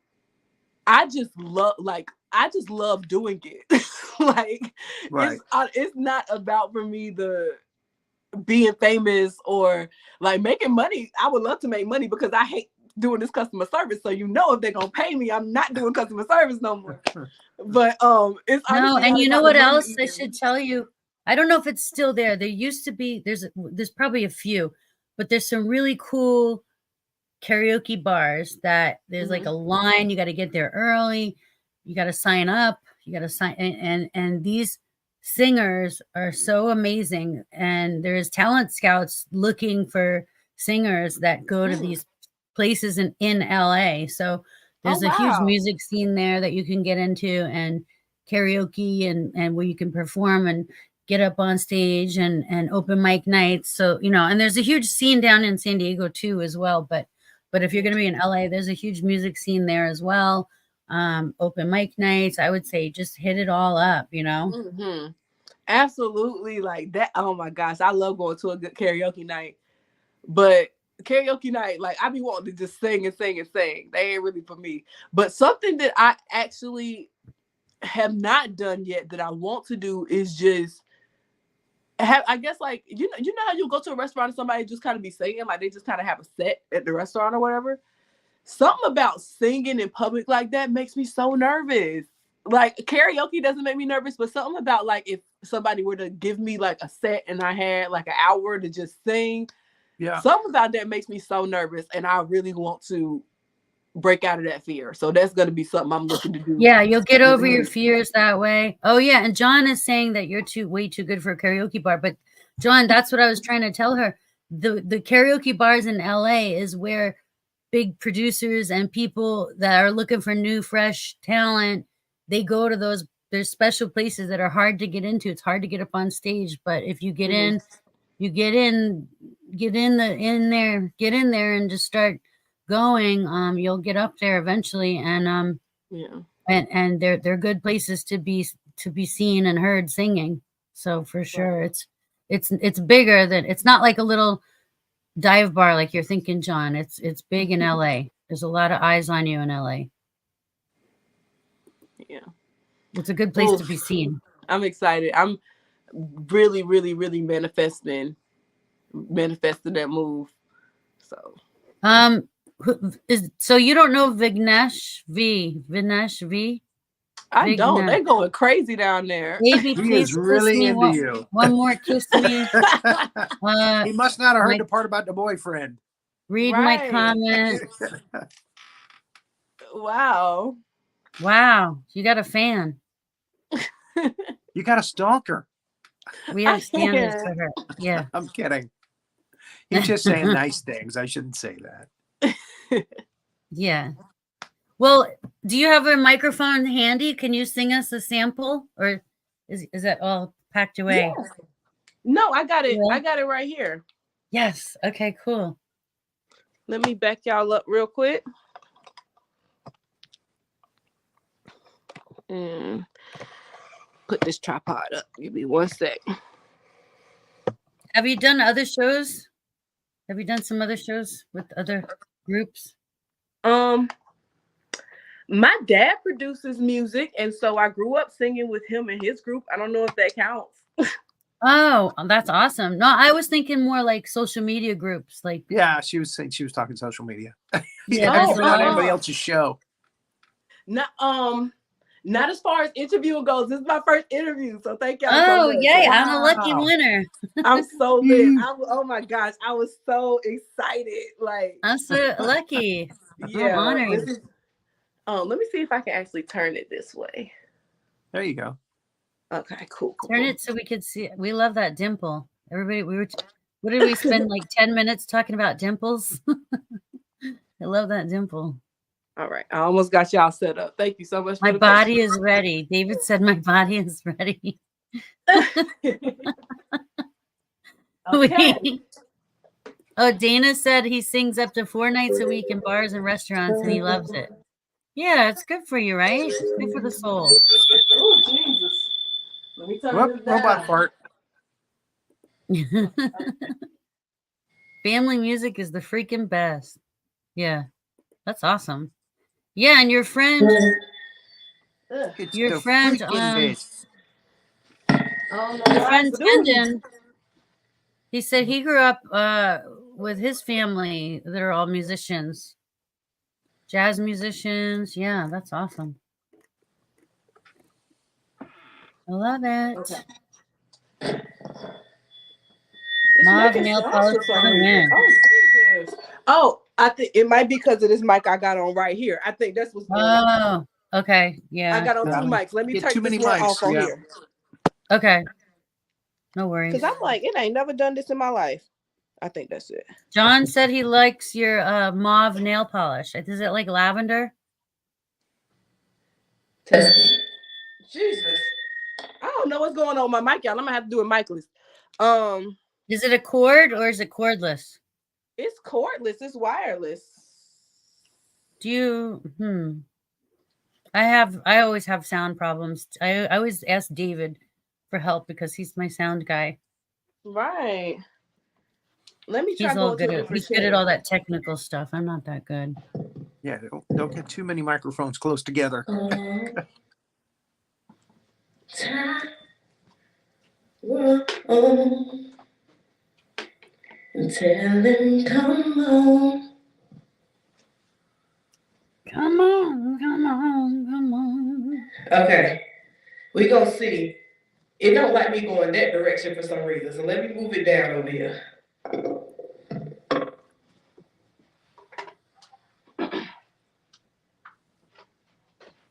I just love doing it. Like, right. it's not about for me the being famous or like making money. I would love to make money because I hate doing this customer service. So if they're gonna pay me, I'm not doing customer service no more. But it's no, and you know what else I should tell you? I don't know if it's still there. There used to be, there's probably a few, but there's some really cool karaoke bars that there's like a line. You got to get there early. You got to sign up. You got to sign, and these singers are so amazing. And there's talent scouts looking for singers that go to these places in LA. So there's a huge music scene there that you can get into, and karaoke, and where you can perform and get up on stage, and open mic nights. So, and there's a huge scene down in San Diego too as well. But if you're going to be in LA, there's a huge music scene there as well. Open mic nights. I would say just hit it all up, Absolutely, like that. Oh my gosh, I love going to a good karaoke night. But karaoke night, like I be wanting to just sing and sing and sing. They ain't really for me. But something that I actually have not done yet that I want to do is just have, I guess, like, you know how you go to a restaurant and somebody just kind of be singing, like they just kind of have a set at the restaurant or whatever. Something about singing in public like that makes me so nervous. Like, karaoke doesn't make me nervous, but something about, like, if somebody were to give me like a set and I had like an hour to just sing, something about that makes me so nervous, and I really want to break out of that fear. So that's going to be something I'm looking to do. Yeah, you'll get over your fears that way. Oh yeah, and John is saying that you're way too good for a karaoke bar. But John, that's what I was trying to tell her. The karaoke bars in LA is where big producers and people that are looking for new, fresh talent, they go to those. There's special places that are hard to get into. It's hard to get up on stage, but if you get in, you get in there and just start going. You'll get up there eventually, and and they're good places to be seen and heard singing. So for sure, it's bigger than, it's not like a little dive bar like you're thinking, John. It's big in LA. There's a lot of eyes on you in LA. Yeah, it's a good place to be seen. I'm excited. I'm really, really, really manifesting that move. So so you don't know Vignesh V? I don't. They're going crazy down there. Baby, he is really into you. One more kiss me. He must not have heard the part about the boyfriend. Read my comment. Wow. You got a fan. You got a stalker. We have standards for her. Yeah. I'm kidding. He's just saying nice things. I shouldn't say that. Yeah. Well, do you have a microphone handy? Can you sing us a sample, or is that all packed away? Yes. No, I got it. Yeah. I got it right here. Yes. Okay, cool. Let me back y'all up real quick. And put this tripod up. Give me 1 sec. Have you done other shows? Have you done some other shows with other groups? My dad produces music, and so I grew up singing with him and his group. I don't know if that counts. Oh, that's awesome. No, I was thinking more like social media groups. Like, yeah, she was saying she was talking social media. Yeah, not anybody else's show. Not as far as interviewing goes. This is my first interview, so thank y'all. Oh, yay! I'm a lucky winner. I'm so lit. Oh my gosh, I was so excited. Like, I'm so lucky. Yeah, I'm honored. Let me see if I can actually turn it this way. There you go. Okay, cool. Turn it so we could see. We love that dimple. Everybody, what did we spend like 10 minutes talking about dimples? I love that dimple. All right. I almost got y'all set up. Thank you so much. My body is ready. David said my body is ready. Okay. Oh, Dana said he sings up to 4 nights a week in bars and restaurants, and he loves it. Yeah, it's good for you, right? It's good for the soul. Oh, Jesus. Let me turn this down. Robot fart. Family music is the freaking best. Yeah, that's awesome. Yeah, and your friend, It's your the friend, freaking best. your friend Tendon, he said he grew up with his family. They're all musicians, jazz musicians. Yeah, that's awesome. I love it. Okay. Mauve nail polish for the win. Oh, Jesus. Oh, I think it might be because of this mic I got on right here. I think that's what's going on. Oh, okay. Yeah. I got on 2 mics. Let me Get take too many this one mics, off on here. Okay. No worries. Because I'm like, it ain't never done this in my life. I think that's it. John said he likes your mauve nail polish. Is it like lavender? Jesus. I don't know what's going on with my mic, y'all. I'm gonna have to do a micless. Is it a cord or is it cordless? It's cordless, it's wireless. Do you I always have sound problems. I always ask David for help because he's my sound guy. Right. Let me try. He's all good at all that technical stuff. I'm not that good. Yeah, don't get too many microphones close together. Tell him, come on. Come on, come on, come on. Okay, we gonna see. It don't like me going that direction for some reason, so let me move it down over here.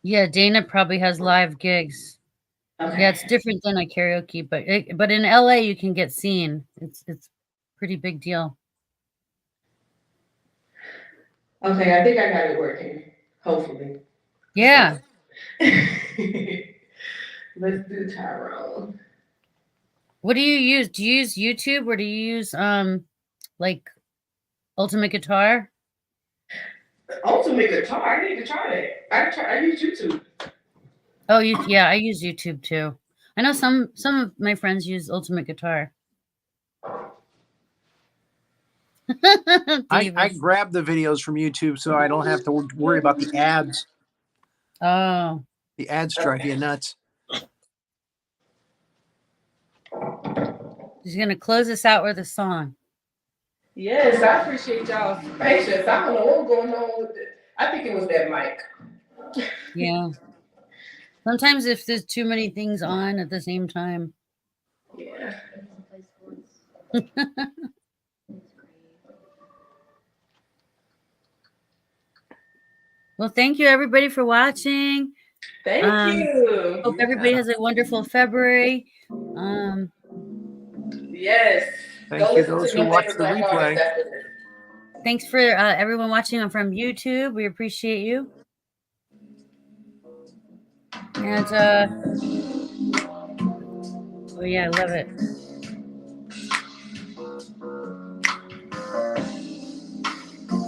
Yeah, Dana probably has live gigs. Okay. Yeah, it's different than a karaoke, but in LA you can get seen. It's pretty big deal. Okay, I think I got it working. Hopefully. Yeah. Let's do Tyrone. What do you use? Do you use YouTube or do you use like Ultimate Guitar? Ultimate Guitar? I need to try that. I use YouTube. Oh, yeah, I use YouTube too. I know some of my friends use Ultimate Guitar. I grab the videos from YouTube so I don't have to worry about the ads. Oh. The ads drive you nuts. He's going to close us out with a song. Yes, I appreciate y'all's patience. I don't know what's going on with it. I think it was that mic. Yeah. Sometimes if there's too many things on at the same time. Yeah. Well, thank you everybody for watching. Thank you. Hope everybody has a wonderful February. Yes. Thank you those who watch the replay. Thanks for everyone watching from YouTube. We appreciate you. And oh yeah, I love it.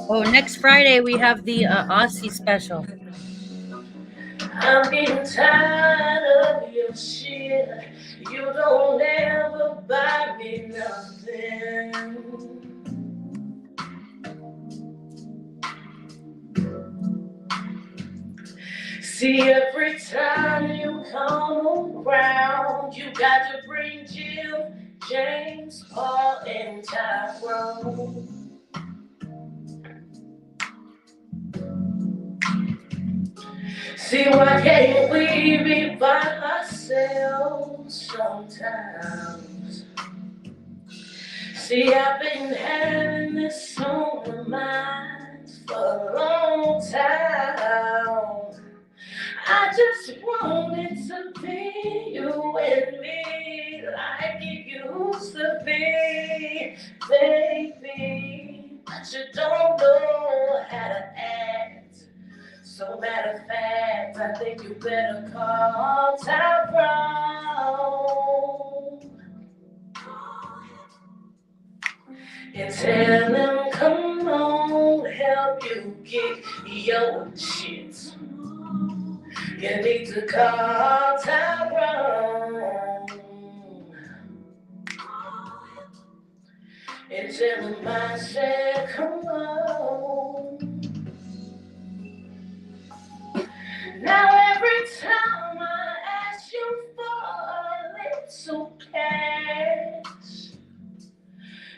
Oh, next Friday we have the Aussie special. I'm getting tired of your shit. You don't ever buy me nothing. See, every time you come around, you got to bring Jim, James, Paul, and Tyrone. See, why can't we be by ourselves sometimes? See, I've been having this on my mind for a long time. I just wanted to be you and me like it used to be, baby. But you don't know how to act. So matter of fact, I think you better call Tyrone and tell him, come on, help you get your shit. You need to call Tyrone and tell him I said, come on. Now every time I ask you for a little cash,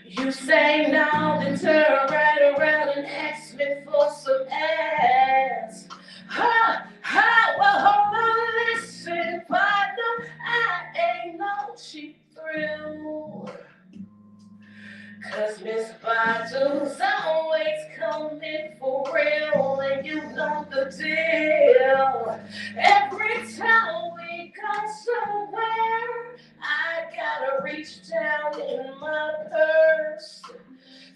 you say no, then turn right around and ask me for some ass. Well, hold on, listen, partner, I ain't no cheap thrill. 'Cause Miss Badu's always coming for real, and you know the deal. Every time we go somewhere, I gotta reach down in my purse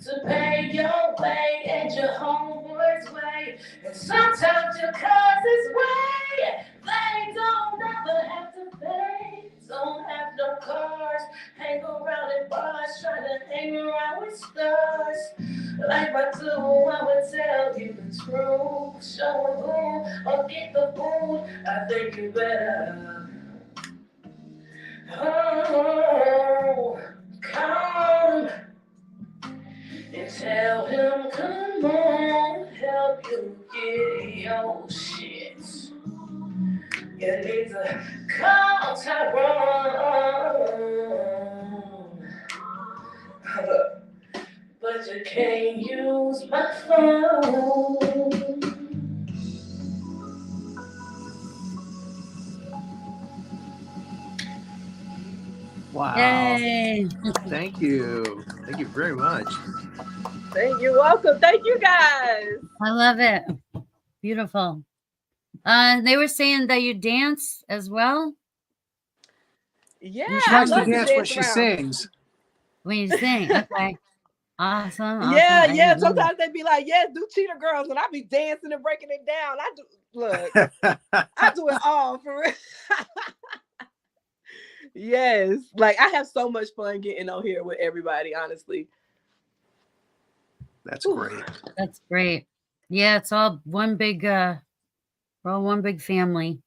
to pay your way and your homeboy's way, and sometimes your cousin's way. They don't ever have to pay, don't have no cars, hang around in bars, trying to hang around with stars. Like I do, I would tell you the truth, show them who or get the food. I think you better. Oh, come and tell him, come on, help you get your shit. You need to call Tyrone, but you can't use my phone. Wow. Yay. Thank you. Thank you very much. Thank you. Welcome. Thank you, guys. I love it. Beautiful. They were saying that you dance as well. Yeah, She likes to dance when she sings. When you sing, okay. Awesome. Yeah. Sometimes they be like, "Yeah, do Cheetah Girls," and I be dancing and breaking it down. I do. Look, I do it all for real. Yes, like I have so much fun getting on here with everybody. Honestly, that's great. That's great. Yeah, it's all one big. We're all one big family.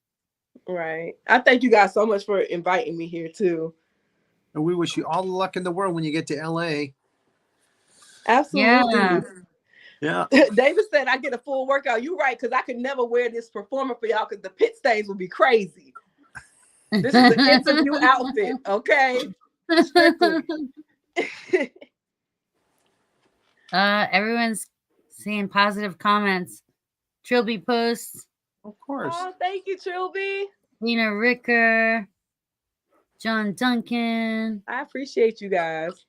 Right. I thank you guys so much for inviting me here too. And we wish you all the luck in the world when you get to LA. Absolutely. Yeah. David said I get a full workout. You're right, because I could never wear this performer for y'all because the pit stains would be crazy. This is an interview outfit, okay? Everyone's saying positive comments. Trilby posts. Of course. Oh, thank you, Trilby. Lena Ricker. John Duncan. I appreciate you guys.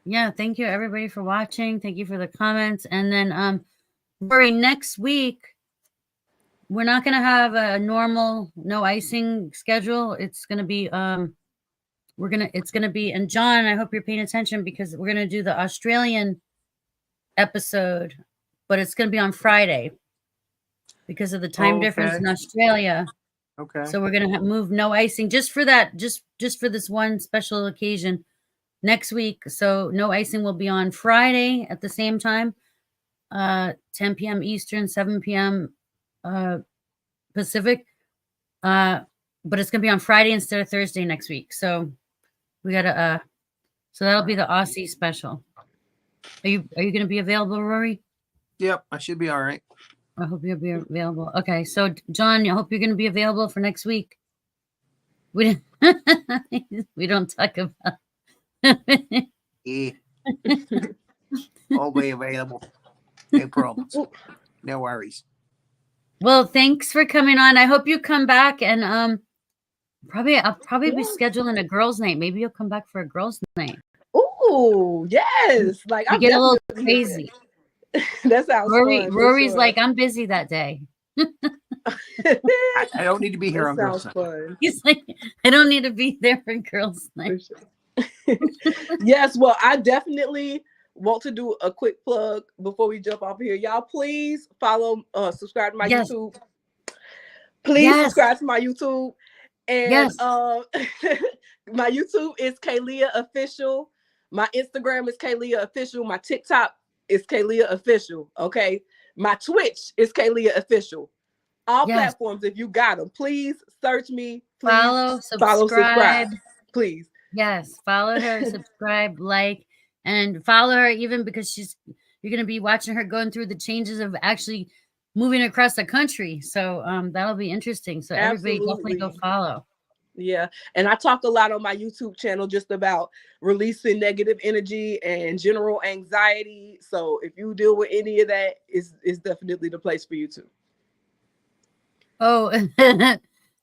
Yeah, thank you everybody for watching. Thank you for the comments. And then Rory, next week we're not gonna have a normal no icing schedule. It's gonna be it's gonna be, and John, I hope you're paying attention because we're gonna do the Australian episode, but it's gonna be on Friday because of the time difference in Australia. Okay. So we're gonna move no icing just for that, just for this one special occasion next week. So no icing will be on Friday at the same time, 10 p.m. Eastern, 7 p.m. Pacific. But it's gonna be on Friday instead of Thursday next week. So we gotta so that'll be the Aussie special. Are you gonna be available, Rory? Yep, I should be all right. I hope you'll be available. Okay, so John, I hope you're gonna be available for next week. We don't talk about Yeah. I'll be available. No problems. No worries. Well, thanks for coming on. I hope you come back, and I'll probably be scheduling a girls' night. Maybe you'll come back for a girls' night. Ooh, yes. Like I get a little crazy. That sounds fun. Rory's like, I'm busy that day. I don't need to be here on girls' night. Fun. He's like, I don't need to be there for girls' night. Yes, well, I definitely want to do a quick plug before we jump off here. Y'all, please subscribe to my YouTube. Please subscribe to my YouTube. And my YouTube is Kayliah Official. My Instagram is Kayliah Official. My TikTok is Kayliah Official. Okay. My Twitch is Kayliah Official. All platforms, if you got them, please search me. Please follow, subscribe. Please. Yes. Follow her, subscribe, like, and follow her even because you're going to be watching her going through the changes of actually moving across the country. So that'll be interesting. So everybody definitely go follow. Yeah. And I talk a lot on my YouTube channel just about releasing negative energy and general anxiety. So if you deal with any of that, it's definitely the place for you too. Oh,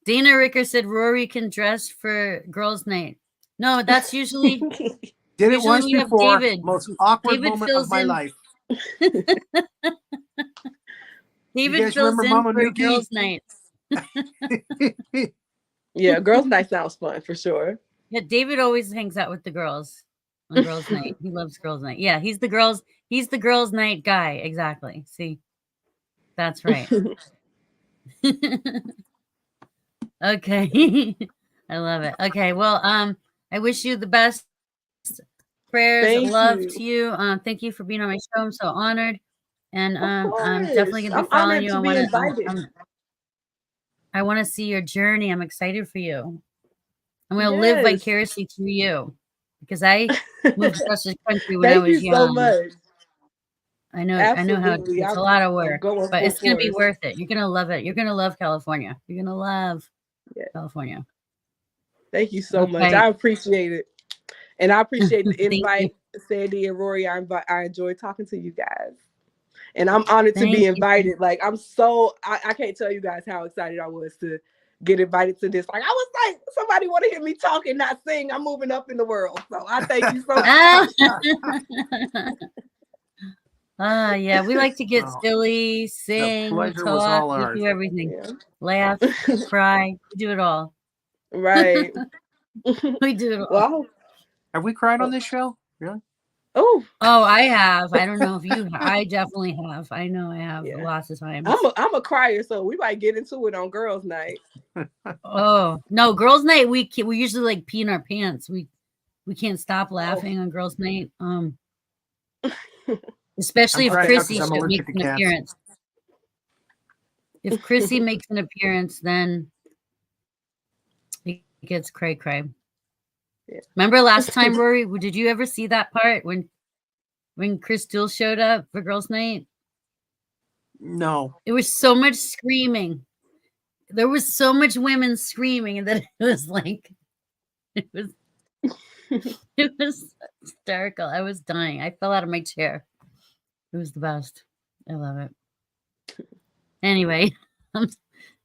Dana Ricker said Rory can dress for girls' night. No, that's usually did it once before. David. Most awkward David moment of my life. David fills in Mama for Nuki? girls' nights. Yeah, girls' night sounds fun for sure. Yeah, David always hangs out with the girls on girls' night. He loves girls' night. Yeah, he's the girls' night guy. Exactly. See, that's right. Okay. I love it. Okay, well, I wish you the best. Prayers, love to you. Thank you for being on my show. I'm so honored. And I'm definitely gonna be following you. I want to see your journey. I'm excited for you. I'm gonna live vicariously through you because I moved across the country when I was young. So much. I know how it's a lot of work, but it's gonna be worth it. You're gonna love it. You're gonna love California. You're gonna love California. Thank you so much. I appreciate it. And I appreciate the invite, Sandy and Rory. I enjoyed talking to you guys. And I'm honored to be invited. Like, I'm so, I can't tell you guys how excited I was to get invited to this. Like, I was like, somebody want to hear me talk and not sing. I'm moving up in the world. So I thank you so much. Yeah, we like to get silly, sing, talk, we do everything. Yeah. Laugh, cry, we do it all. Right. We do it all. Well, have we cried on this show? Really? Oh, I have. I don't know if you have. I definitely have. I know I have lots of times. I'm a crier, so we might get into it on girls' night. Oh no, girls' night we usually like pee in our pants. We can't stop laughing on girls' night. Especially if Chrissy makes an appearance. If Chrissy makes an appearance, then it gets cray. Yeah. Remember last time, Rory? Did you ever see that part when Chris Duell showed up for girls' night? No. It was so much screaming. There was so much women screaming that it was like it was hysterical. I was dying. I fell out of my chair. It was the best. I love it. Anyway,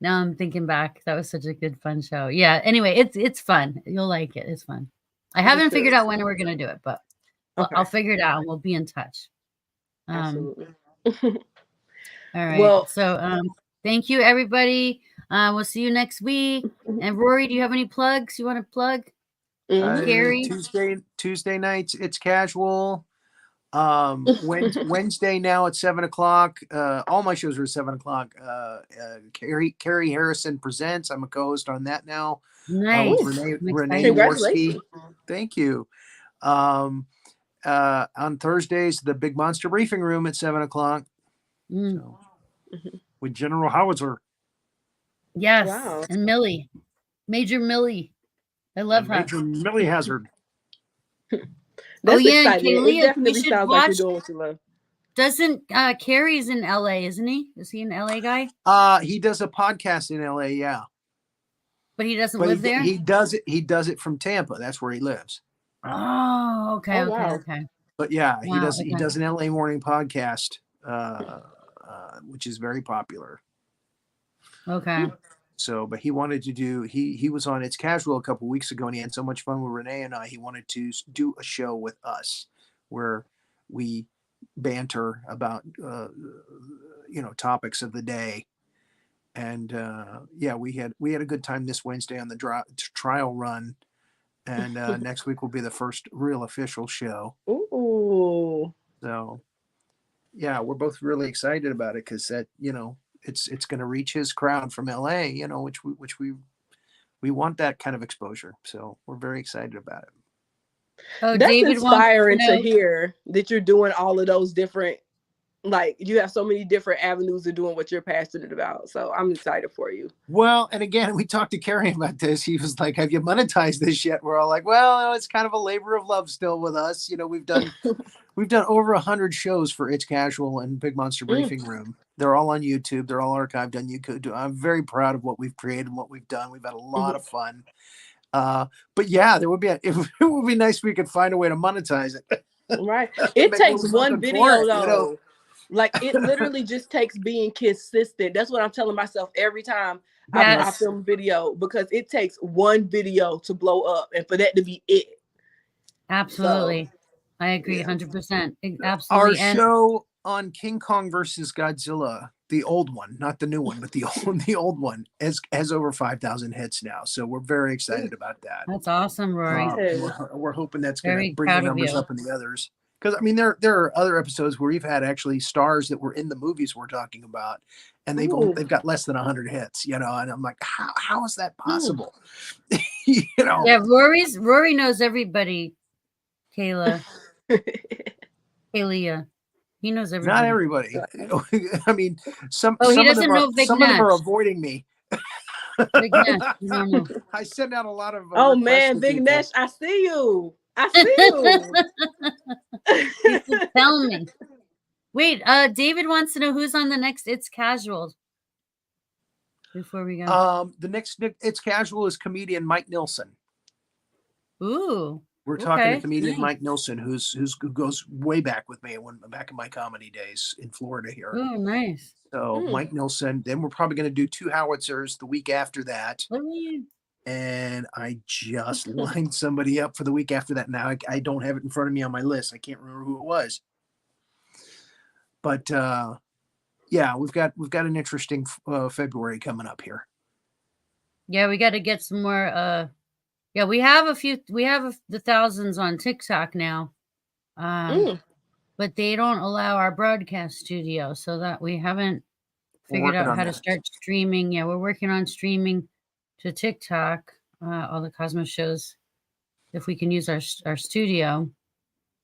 now I'm thinking back. That was such a good, fun show. Yeah. Anyway, it's fun. You'll like it. It's fun. I haven't figured out when we're gonna do it, but I'll figure it out and we'll be in touch. Absolutely. All right. Well, so thank you, everybody. We'll see you next week. And Rory, do you have any plugs you want to plug? Carrie? Tuesday nights, it's casual. Wednesday now at 7:00. All my shows are at 7:00. Carrie Harrison presents. I'm a co-host on that now. Nice. Renee Worski. Thank you. On Thursdays, the Big Monster Briefing Room at 7:00. So, with General Howitzer. Yes. Wow. And Millie. Major Millie. I love her. Major Millie Hazard. That's exciting. Kayliah, it definitely sounds like you're doing what you love. Doesn't Carrie's in LA, isn't he? Is he an LA guy? He does a podcast in LA, yeah. But he doesn't live there? He does it from Tampa. That's where he lives. Oh, okay, okay. But yeah, he does an LA morning podcast, which is very popular. Okay. So, but he wanted to do, he was on It's Casual a couple weeks ago, and he had so much fun with Renee and I. He wanted to do a show with us where we banter about, topics of the day. And we had a good time this Wednesday on the trial run. And next week will be the first real official show. Ooh. Ooh. So, yeah, we're both really excited about it because that, it's going to reach his crowd from LA, which we want that kind of exposure. So we're very excited about it. Oh, That's David wants inspiring to to know. hear that you're doing all of those different, like you have so many different avenues of doing what you're passionate about. So I'm excited for you. Well, and again, we talked to Kerry about this. He was like, "Have you monetized this yet?" We're all like, "Well, it's kind of a labor of love still with us. We've done over 100 shows for It's Casual and Big Monster Briefing Room. They're all on YouTube. They're all archived on YouTube. I'm very proud of what we've created and what we've done. We've had a lot of fun. But yeah, it would be nice if we could find a way to monetize it. Right. It takes one video though. Like it literally just takes being consistent. That's what I'm telling myself every time I film a video, because it takes one video to blow up and for that to be it. Absolutely. So, I agree 100%. Our Absolutely. show on King Kong versus Godzilla, the old one, not the new one, but the old one has over 5,000 hits now. So we're very excited about that. That's awesome, Rory. We're hoping that's going to bring the numbers up in the others. Because I mean, there are other episodes where we've had actually stars that were in the movies we're talking about, and they've got less than 100 hits, and I'm like, how is that possible? Yeah, Rory knows everybody. Kayla, Kayliah, he knows everybody. Not everybody. I mean, some he some doesn't know some of them are avoiding me. Big Nash, no. I send out a lot of. Oh man, Big Nash, I see you. I see you. Tell me. Wait, David wants to know who's on the next It's Casual. Before we go, the next It's Casual is comedian Mike Nilsson. Ooh, we're talking to comedian Mike Nilsson, who goes way back with me when back in my comedy days in Florida here. Oh, nice. So Mike Nilsson. Then we're probably going to do 2 Howitzers the week after that. And I just lined somebody up for the week after that. Now I don't have it in front of me on my list. I can't remember who it was. But yeah, we've got an interesting February coming up here. Yeah, we got to get some more. Yeah, we have the thousands on TikTok now. But they don't allow our broadcast studio, so that we haven't figured out how to start streaming. Yeah, we're working on streaming to TikTok, all the Cosmos shows. If we can use our studio,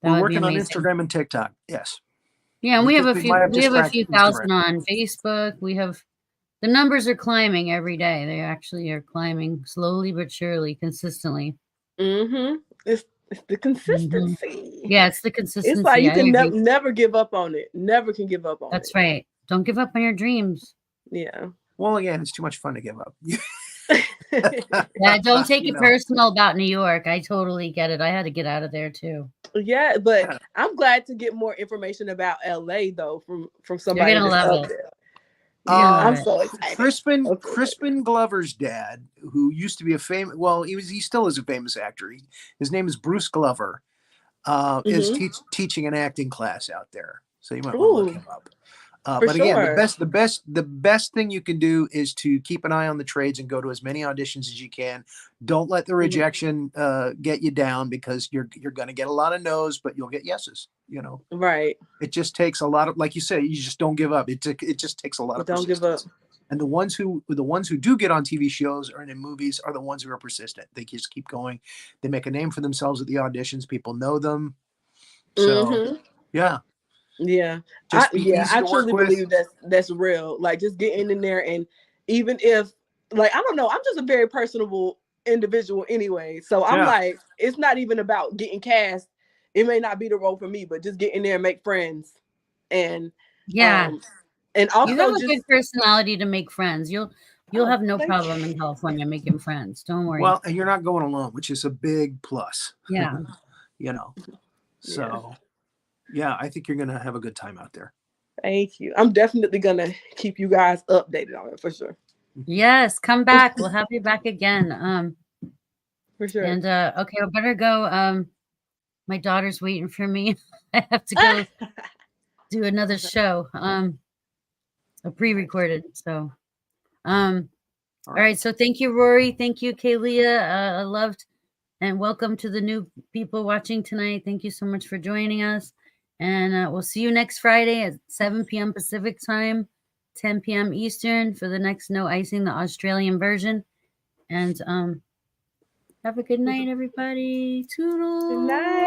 we're working on Instagram and TikTok. Yes. Yeah, and we have a few thousand on Facebook. We have the numbers are climbing every day. They actually are climbing slowly but surely, consistently. It's the consistency. Yeah, it's the consistency. It's like you can never give up on it. Never can give up on it. That's right. Don't give up on your dreams. Yeah. Well, again, it's too much fun to give up. Yeah, don't take it personal about New York. I totally get it. I had to get out of there too. Yeah, but I'm glad to get more information about LA though from somebody. You're gonna love it. I'm so excited. Crispin Glover's dad, who used to be he still is a famous actor. His name is Bruce Glover. Is teaching an acting class out there, so you might want to look him up. But again, the best thing you can do is to keep an eye on the trades and go to as many auditions as you can. Don't let the rejection get you down, because you're going to get a lot of no's, but you'll get yeses. Right. It just takes a lot of, like you said, you just don't give up. It just takes a lot of persistence. Don't give up. And the ones who do get on TV shows or in movies are the ones who are persistent. They just keep going. They make a name for themselves at the auditions. People know them. So yeah. Yeah. I truly believe that's real. Like just getting in there, and even if like, I don't know, I'm just a very personable individual anyway. So I'm like, it's not even about getting cast. It may not be the role for me, but just get in there and make friends. And and also you have a good personality to make friends. You'll have no problem in California making friends. Don't worry. Well, and you're not going alone, which is a big plus. Yeah. So yeah, I think you're going to have a good time out there. Thank you. I'm definitely going to keep you guys updated on it for sure. Yes, come back. We'll have you back again. For sure. And okay, I better go. My daughter's waiting for me. I have to go do another show. A pre-recorded. So all right. So thank you, Rory. Thank you, Kayliah. I loved And welcome to the new people watching tonight. Thank you so much for joining us. And we'll see you next Friday at 7 p.m. Pacific time, 10 p.m. Eastern for the next No Icing, the Australian version. And have a good night, everybody. Toodles. Good night.